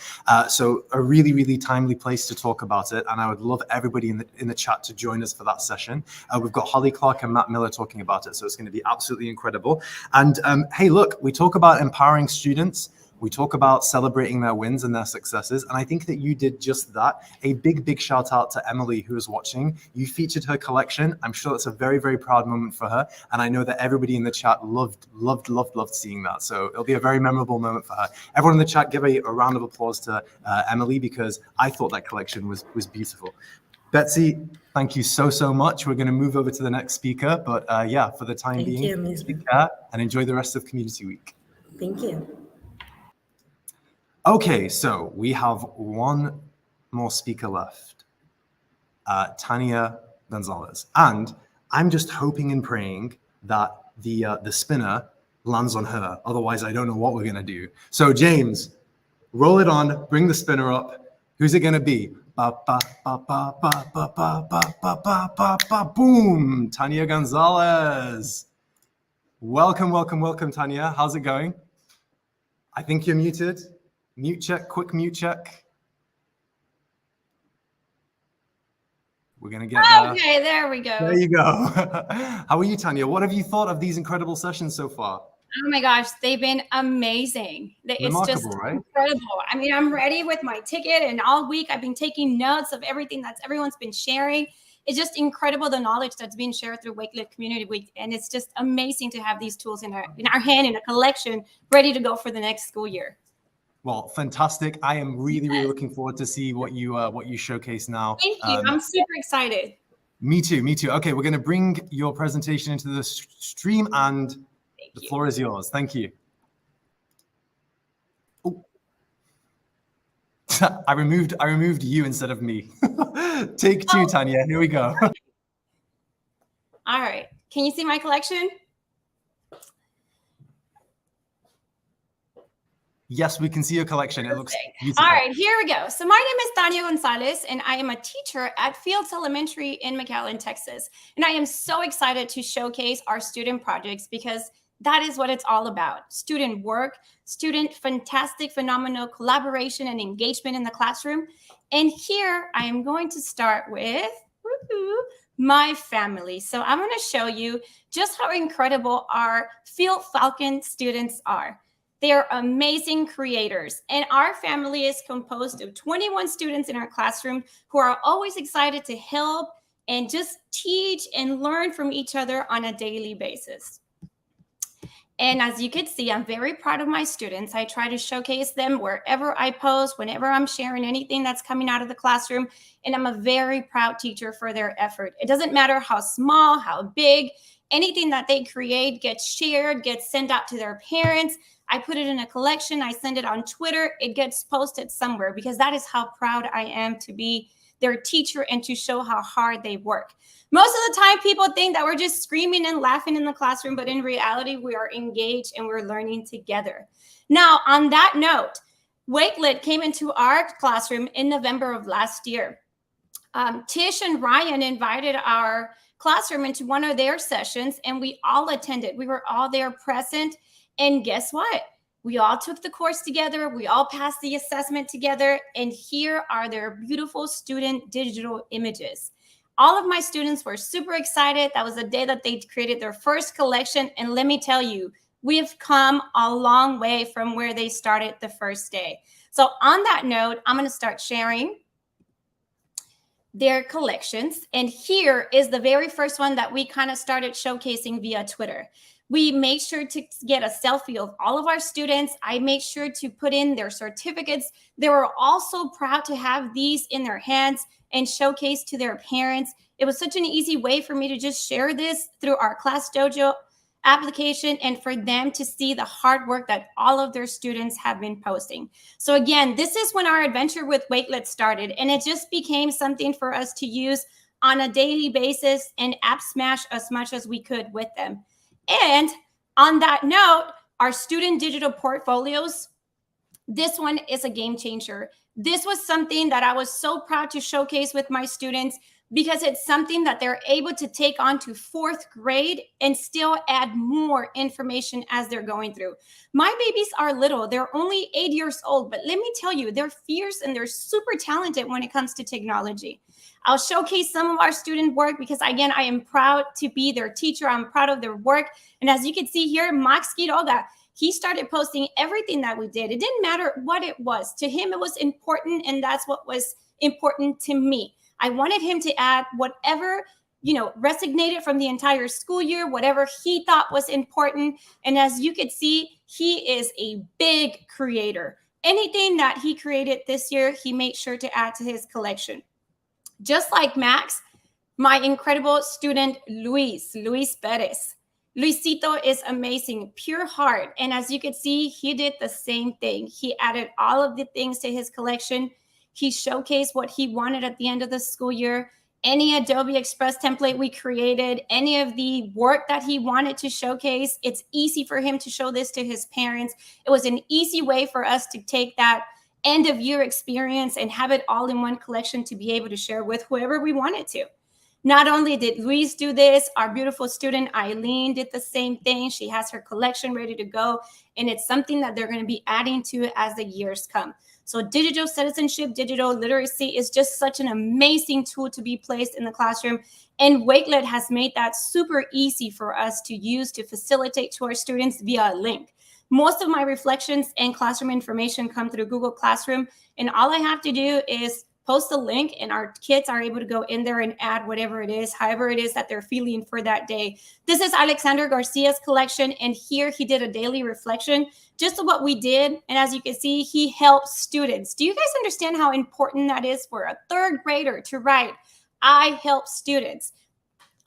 So a really, really timely place to talk about it. And I would love everybody in the chat to join us for that session. We've got Holly Clark and Matt Miller talking about it. So it's going to be absolutely incredible. And hey, look, we talk about empowering students. We talk about celebrating their wins and their successes. And I think that you did just that. A big, big shout out to Emily, who is watching. You featured her collection. I'm sure that's a very, very proud moment for her. And I know that everybody in the chat loved seeing that. So it'll be a very memorable moment for her. Everyone in the chat, give a round of applause to Emily, because I thought that collection was beautiful. Betsy, thank you so much. We're going to move over to the next speaker. But yeah, for the time being, take care and enjoy the rest of Community Week. Thank you. Okay, so we have one more speaker left, Tanya Gonzalez. And I'm just hoping and praying that the spinner lands on her. Otherwise, I don't know what we're going to do. So James, roll it on, bring the spinner up. Who's it going to be? Boom, Tanya Gonzalez. Welcome, Tanya. How's it going? I think you're muted. Mute check, quick mute check. We're going to get there. Okay, there we go. There you go. How are you, Tanya? What have you thought of these incredible sessions so far? Oh my gosh, they've been amazing. It's Remarkable, just right? incredible. I mean, I'm ready with my ticket, and all week I've been taking notes of everything that's everyone's been sharing. It's just incredible, the knowledge that's being shared through Wakelet Community Week, and it's just amazing to have these tools in our hand, in a collection, ready to go for the next school year. Well, fantastic. I am really looking forward to see what you showcase now. Thank you. I'm super excited. Me too. Okay, we're going to bring your presentation into the stream, and the floor is yours. Thank you. Oh. I removed you instead of me. Take two, Tanya. Here we go. All right. Can you see my collection? Yes, we can see your collection. It looks beautiful. All right, here we go. So my name is Tanya Gonzalez, and I am a teacher at Fields Elementary in McAllen, Texas. And I am so excited to showcase our student projects, because That is what it's all about. Student work, student fantastic, phenomenal collaboration and engagement in the classroom. And here I am going to start with my family. So I'm going to show you just how incredible our Field Falcon students are. They are amazing creators. And our family is composed of 21 students in our classroom who are always excited to help and just teach and learn from each other on a daily basis. And as you can see, I'm very proud of my students. I try to showcase them wherever I post, whenever I'm sharing anything that's coming out of the classroom. And I'm a very proud teacher for their effort. It doesn't matter how small, how big, anything that they create gets shared, gets sent out to their parents. I put it in a collection. I send it on Twitter. It gets posted somewhere because that is how proud I am to be their teacher and to show how hard they work. Most of the time, people think that we're just screaming and laughing in the classroom, but in reality, we are engaged and we're learning together. Now, on that note, Wakelet came into our classroom in November of last year. Tish and Ryan invited our classroom into one of their sessions, and we all attended. We were all there present, and guess what? We all took the course together. We all passed the assessment together, and here are their beautiful student digital images. All of my students were super excited. That was the day that they created their first collection. And let me tell you, we've come a long way from where they started the first day. So on that note, I'm going to start sharing their collections. And here is the very first one that we kind of started showcasing via Twitter. We made sure to get a selfie of all of our students. I made sure to put in their certificates. They were all so proud to have these in their hands and showcase to their parents. It was such an easy way for me to just share this through our Class Dojo application and for them to see the hard work that all of their students have been posting. So again, this is when our adventure with Wakelet started, and it just became something for us to use on a daily basis and app smash as much as we could with them. And on that note, our student digital portfolios, this one is a game changer. This was something that I was so proud to showcase with my students because it's something that they're able to take on to 4th grade and still add more information as they're going through. My babies are little. They're only 8 years old, but let me tell you, they're fierce and they're super talented when it comes to technology. I'll showcase some of our student work because, again, I am proud to be their teacher. I'm proud of their work. And as you can see here, Max Quiroga, he started posting everything that we did. It didn't matter what it was. To him, it was important, and that's what was important to me. I wanted him to add whatever, resonated from the entire school year, whatever he thought was important. And as you could see, he is a big creator. Anything that he created this year, he made sure to add to his collection. Just like Max, my incredible student, Luis Perez. Luisito is amazing, pure heart. And as you can see, he did the same thing. He added all of the things to his collection. He showcased what he wanted at the end of the school year. Any Adobe Express template we created, any of the work that he wanted to showcase, it's easy for him to show this to his parents. It was an easy way for us to take that end of year experience and have it all in one collection to be able to share with whoever we wanted to. Not only did Luis do this, our beautiful student Eileen did the same thing. She has her collection ready to go, and it's something that they're going to be adding to as the years come. So digital citizenship, digital literacy is just such an amazing tool to be placed in the classroom. And Wakelet has made that super easy for us to use to facilitate to our students via a link. Most of my reflections and classroom information come through Google Classroom, and all I have to do is post a link and our kids are able to go in there and add whatever it is, however it is that they're feeling for that day. This is Alexander Garcia's collection, and here he did a daily reflection just of what we did. And as you can see, he helps students. Do you guys understand how important that is for a 3rd grader to write, I help students?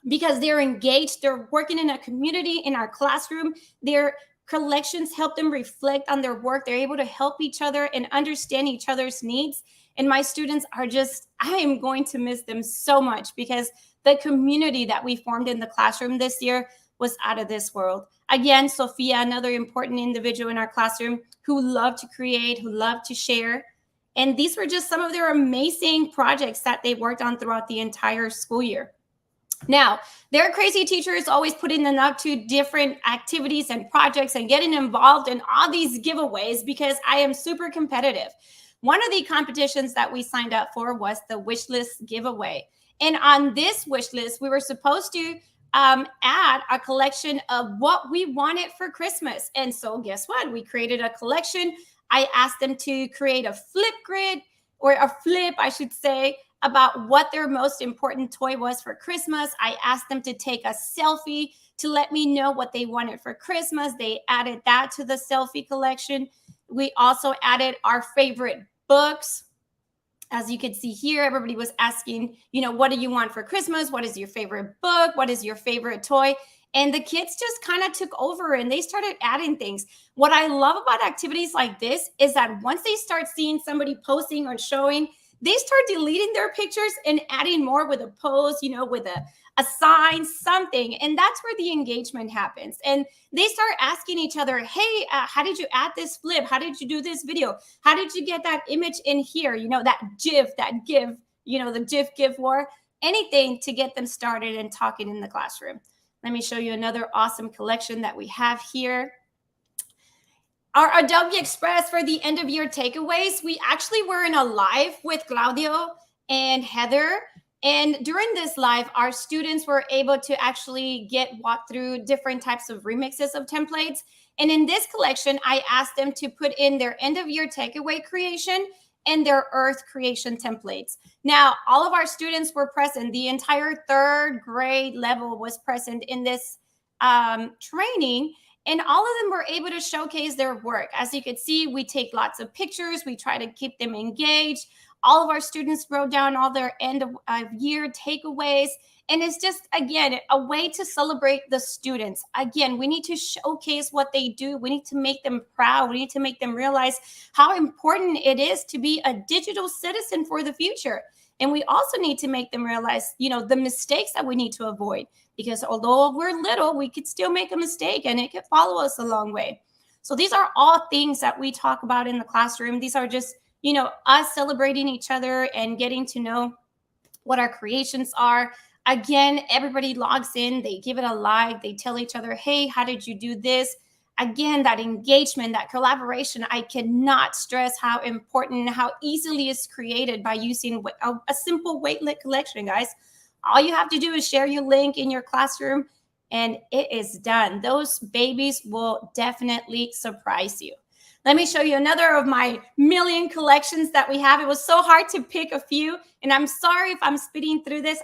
Because they're engaged, they're working in a community, in our classroom, their collections help them reflect on their work. They're able to help each other and understand each other's needs. And my students are just, I am going to miss them so much because the community that we formed in the classroom this year was out of this world. Again, Sophia, another important individual in our classroom who loved to create, who loved to share. And these were just some of their amazing projects that they worked on throughout the entire school year. Now, their crazy teacher is always putting them up to different activities and projects and getting involved in all these giveaways because I am super competitive. One of the competitions that we signed up for was the wish list giveaway. And on this wish list, we were supposed to add a collection of what we wanted for Christmas. And so guess what? We created a collection. I asked them to create a flip grid, or a flip, I should say, about what their most important toy was for Christmas. I asked them to take a selfie to let me know what they wanted for Christmas. They added that to the selfie collection. We also added our favorite books. As you can see here, everybody was asking, what do you want for Christmas? What is your favorite book? What is your favorite toy? And the kids just kind of took over and they started adding things. What I love about activities like this is that once they start seeing somebody posting or showing, they start deleting their pictures and adding more with a pose, with a sign, something. And that's where the engagement happens. And they start asking each other, hey, how did you add this flip? How did you do this video? How did you get that image in here? That GIF, that GIF, the GIF war, anything to get them started and talking in the classroom. Let me show you another awesome collection that we have here. Our Adobe Express for the end of year takeaways. We actually were in a live with Claudio and Heather. And during this live, our students were able to actually walk through different types of remixes of templates. And in this collection, I asked them to put in their end of year takeaway creation and their Earth creation templates. Now, all of our students were present. The entire third grade level was present in this training. And all of them were able to showcase their work. As you can see, we take lots of pictures. We try to keep them engaged. All of our students wrote down all their end of year takeaways. And it's just, again, a way to celebrate the students. Again, we need to showcase what they do. We need to make them proud. We need to make them realize how important it is to be a digital citizen for the future. And we also need to make them realize, the mistakes that we need to avoid. Because although we're little, we could still make a mistake and it could follow us a long way. So these are all things that we talk about in the classroom. These are just, us celebrating each other and getting to know what our creations are. Again, everybody logs in, they give it a like, they tell each other, hey, how did you do this? Again, that engagement, that collaboration, I cannot stress how important, how easily it's created by using a simple Wakelet collection, guys. All you have to do is share your link in your classroom and it is done. Those babies will definitely surprise you. Let me show you another of my million collections that we have. It was so hard to pick a few, and I'm sorry if I'm speeding through this.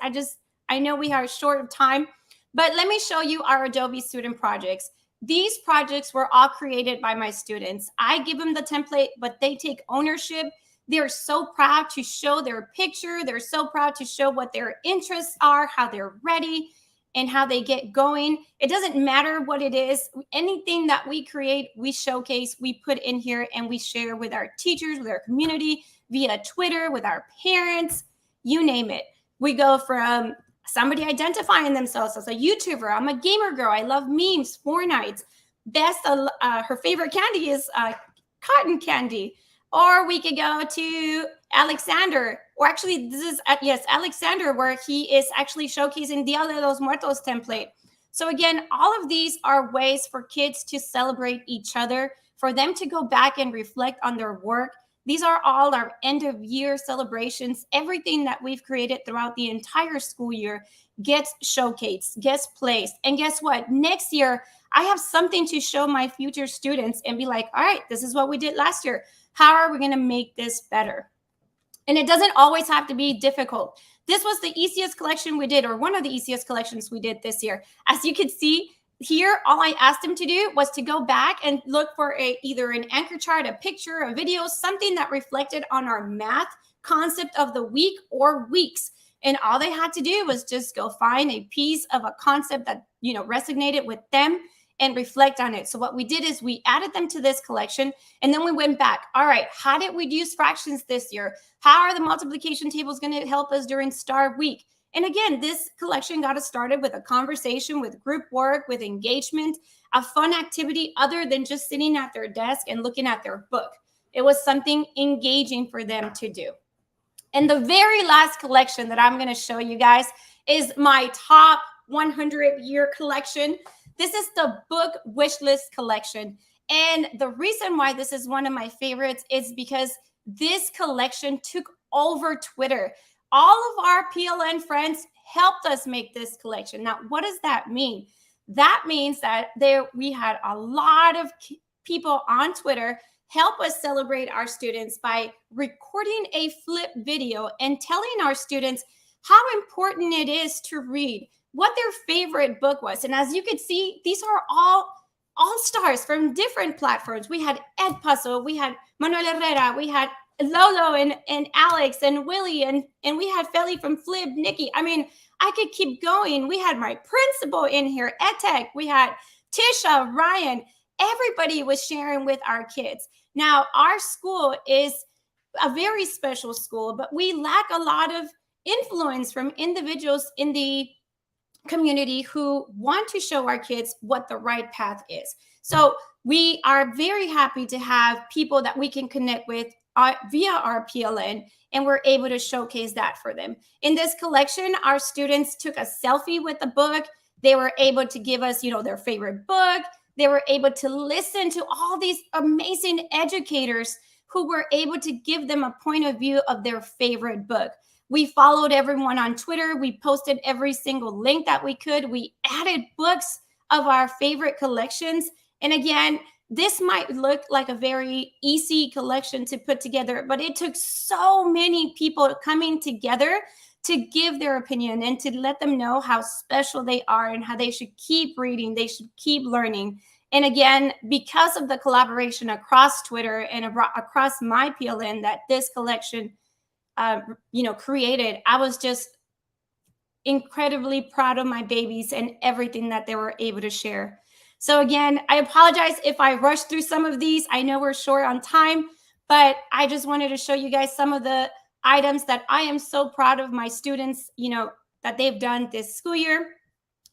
I know we are short of time, but let me show you our Adobe student projects. These projects were all created by my students. I give them the template, but they take ownership. They're so proud to show their picture. They're so proud to show what their interests are, how they're ready, and how they get going. It doesn't matter what it is. Anything that we create, we showcase, we put in here, and we share with our teachers, with our community, via Twitter, with our parents, you name it. We go from somebody identifying themselves as a YouTuber. I'm a gamer girl. I love memes, Fortnite. Her favorite candy is cotton candy. Or we could go to Alexander, or actually this is, Alexander, where he is actually showcasing Dia de los Muertos template. So again, all of these are ways for kids to celebrate each other, for them to go back and reflect on their work. These are all our end of year celebrations. Everything that we've created throughout the entire school year gets showcased, gets placed. And guess what? Next year, I have something to show my future students and be like, all right, this is what we did last year. How are we going to make this better? And it doesn't always have to be difficult. This was the easiest collection we did, or one of the easiest collections we did this year. As you can see here, all I asked them to do was to go back and look for either an anchor chart, a picture, a video, something that reflected on our math concept of the week or weeks. And all they had to do was just go find a piece of a concept that, resonated with them and reflect on it. So what we did is we added them to this collection, and then we went back. All right, how did we use fractions this year? How are the multiplication tables going to help us during STAR week? And again, this collection got us started with a conversation, with group work, with engagement, a fun activity other than just sitting at their desk and looking at their book. It was something engaging for them to do. And the very last collection that I'm going to show you guys is my top 100-year collection. This is the book wish list collection. And the reason why this is one of my favorites is because this collection took over Twitter. All of our PLN friends helped us make this collection. Now, what does that mean? That means that we had a lot of people on Twitter help us celebrate our students by recording a flip video and telling our students how important it is to read, what their favorite book was. And as you can see, these are all stars from different platforms. We had Ed Puzzle, we had Manuel Herrera, we had Lolo and Alex and Willie, and we had Feli from Flip, Nikki. I mean, I could keep going. We had my principal in here, Etek. We had Tisha, Ryan. Everybody was sharing with our kids. Now, our school is a very special school, but we lack a lot of influence from individuals in the community who want to show our kids what the right path is. So we are very happy to have people that we can connect with via our PLN, and we're able to showcase that for them. In this collection, our students took a selfie with the book. They were able to give us, their favorite book. They were able to listen to all these amazing educators who were able to give them a point of view of their favorite book. We followed everyone on Twitter. We posted every single link that we could. We added books of our favorite collections. And again, this might look like a very easy collection to put together, but it took so many people coming together to give their opinion and to let them know how special they are and how they should keep reading, they should keep learning. And again, because of the collaboration across Twitter and across my PLN that this collection created, I was just incredibly proud of my babies and everything that they were able to share. So again, I apologize if I rushed through some of these. I know we're short on time, but I just wanted to show you guys some of the items that I am so proud of my students, that they've done this school year.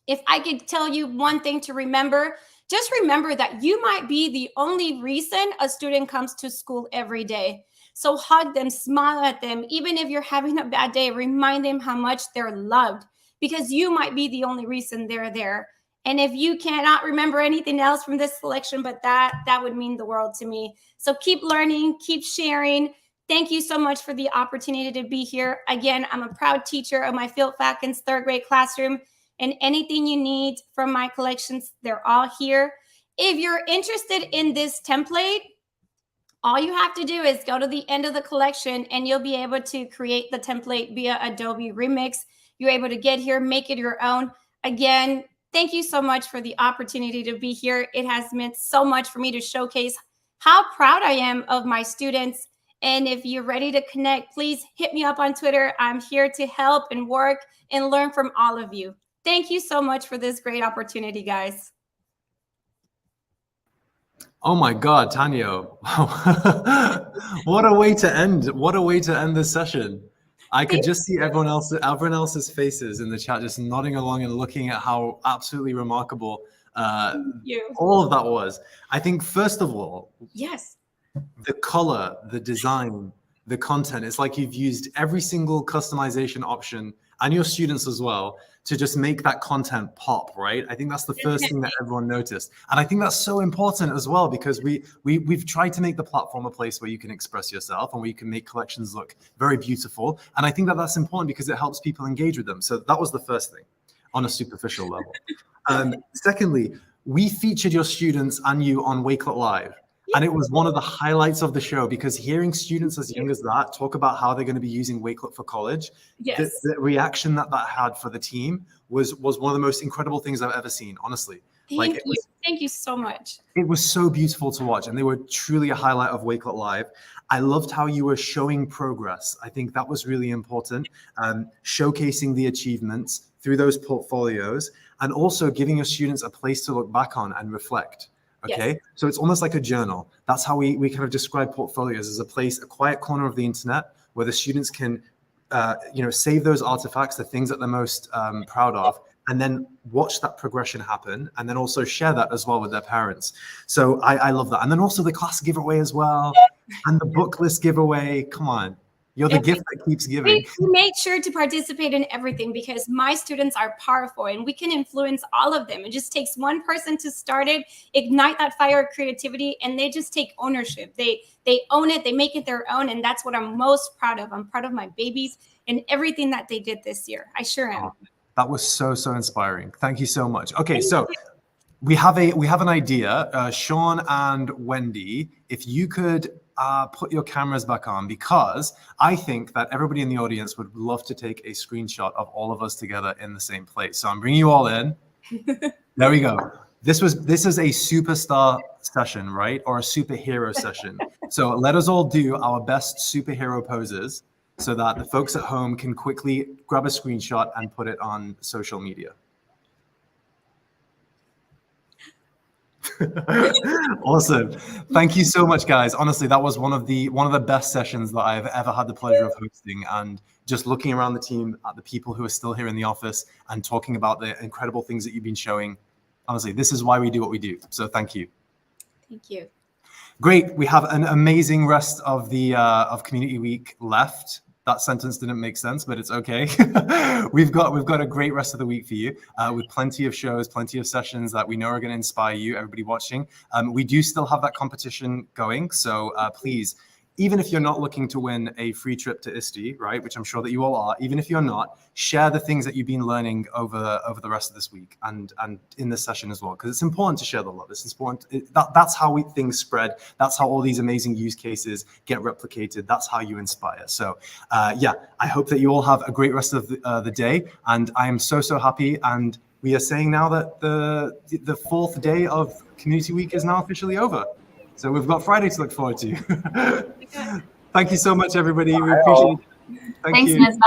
If I could tell you one thing to remember, just remember that you might be the only reason a student comes to school every day. So hug them, smile at them. Even if you're having a bad day, remind them how much they're loved, because you might be the only reason they're there. And if you cannot remember anything else from this selection, but that would mean the world to me. So keep learning, keep sharing. Thank you so much for the opportunity to be here. Again, I'm a proud teacher of my Field Falcons third grade classroom, and anything you need from my collections, they're all here. If you're interested in this template, all you have to do is go to the end of the collection and you'll be able to create the template via Adobe Remix. You're able to get here, make it your own. Again, thank you so much for the opportunity to be here. It has meant so much for me to showcase how proud I am of my students. And if you're ready to connect, please hit me up on Twitter. I'm here to help and work and learn from all of you. Thank you so much for this great opportunity, guys. Oh my God, Tanya. What a way to end. What a way to end this session. I could just see everyone else's faces in the chat, just nodding along and looking at how absolutely remarkable all of that was. I think, first of all, yes, the color, the design, the content, it's like you've used every single customization option, and your students as well, to just make that content pop, right? I think that's the first thing that everyone noticed. And I think that's so important as well, because we've tried to make the platform a place where you can express yourself and where you can make collections look very beautiful. And I think that that's important because it helps people engage with them. So that was the first thing on a superficial level. Secondly, we featured your students and you on Wakelet Live. And it was one of the highlights of the show, because hearing students as young as that talk about how they're going to be using Wakelet for college, the reaction that had for the team was one of the most incredible things I've ever seen, honestly. Thank you. Thank you so much. It was so beautiful to watch, and they were truly a highlight of Wakelet Live. I loved how you were showing progress. I think that was really important, showcasing the achievements through those portfolios, and also giving your students a place to look back on and reflect. Okay, yes. So it's almost like a journal. That's how we kind of describe portfolios, as a place, a quiet corner of the internet where the students can, save those artifacts, the things that they're most proud of, and then watch that progression happen, and then also share that as well with their parents. So I love that. And then also the class giveaway as well, and the book list giveaway. Come on, You're the gift that keeps giving. We made sure to participate in everything because my students are powerful and we can influence all of them. It just takes one person to start it, ignite that fire of creativity, and they just take ownership. They own it, they make it their own, and that's what I'm most proud of. I'm proud of my babies and everything that they did this year. I sure am. Oh, that was so inspiring. Thank you so much. Okay, so we have an idea. Sean and Wendy, if you could put your cameras back on, because I think that everybody in the audience would love to take a screenshot of all of us together in the same place. So I'm bringing you all in. There we go. This is a superstar session, right? Or a superhero session. So let us all do our best superhero poses so that the folks at home can quickly grab a screenshot and put it on social media. Awesome. Thank you so much, guys. Honestly, that was one of the best sessions that I've ever had the pleasure of hosting, and just looking around the team at the people who are still here in the office and talking about the incredible things that you've been showing. Honestly, this is why we do what we do. So thank you. Thank you. Great. We have an amazing rest of the of Community Week left. That sentence didn't make sense, but it's okay. We've got a great rest of the week for you, with plenty of shows, plenty of sessions that we know are going to inspire you, everybody watching. We do still have that competition going, so please, even if you're not looking to win a free trip to ISTE, right, which I'm sure that you all are, even if you're not, share the things that you've been learning over the rest of this week and in this session as well, because it's important to share the love. It's important. That's how things spread. That's how all these amazing use cases get replicated. That's how you inspire. So yeah, I hope that you all have a great rest of the day, and I am so happy. And we are saying now that the fourth day of Community Week is now officially over. So we've got Friday to look forward to. Thank you so much, everybody. We appreciate it. Thanks, Ms.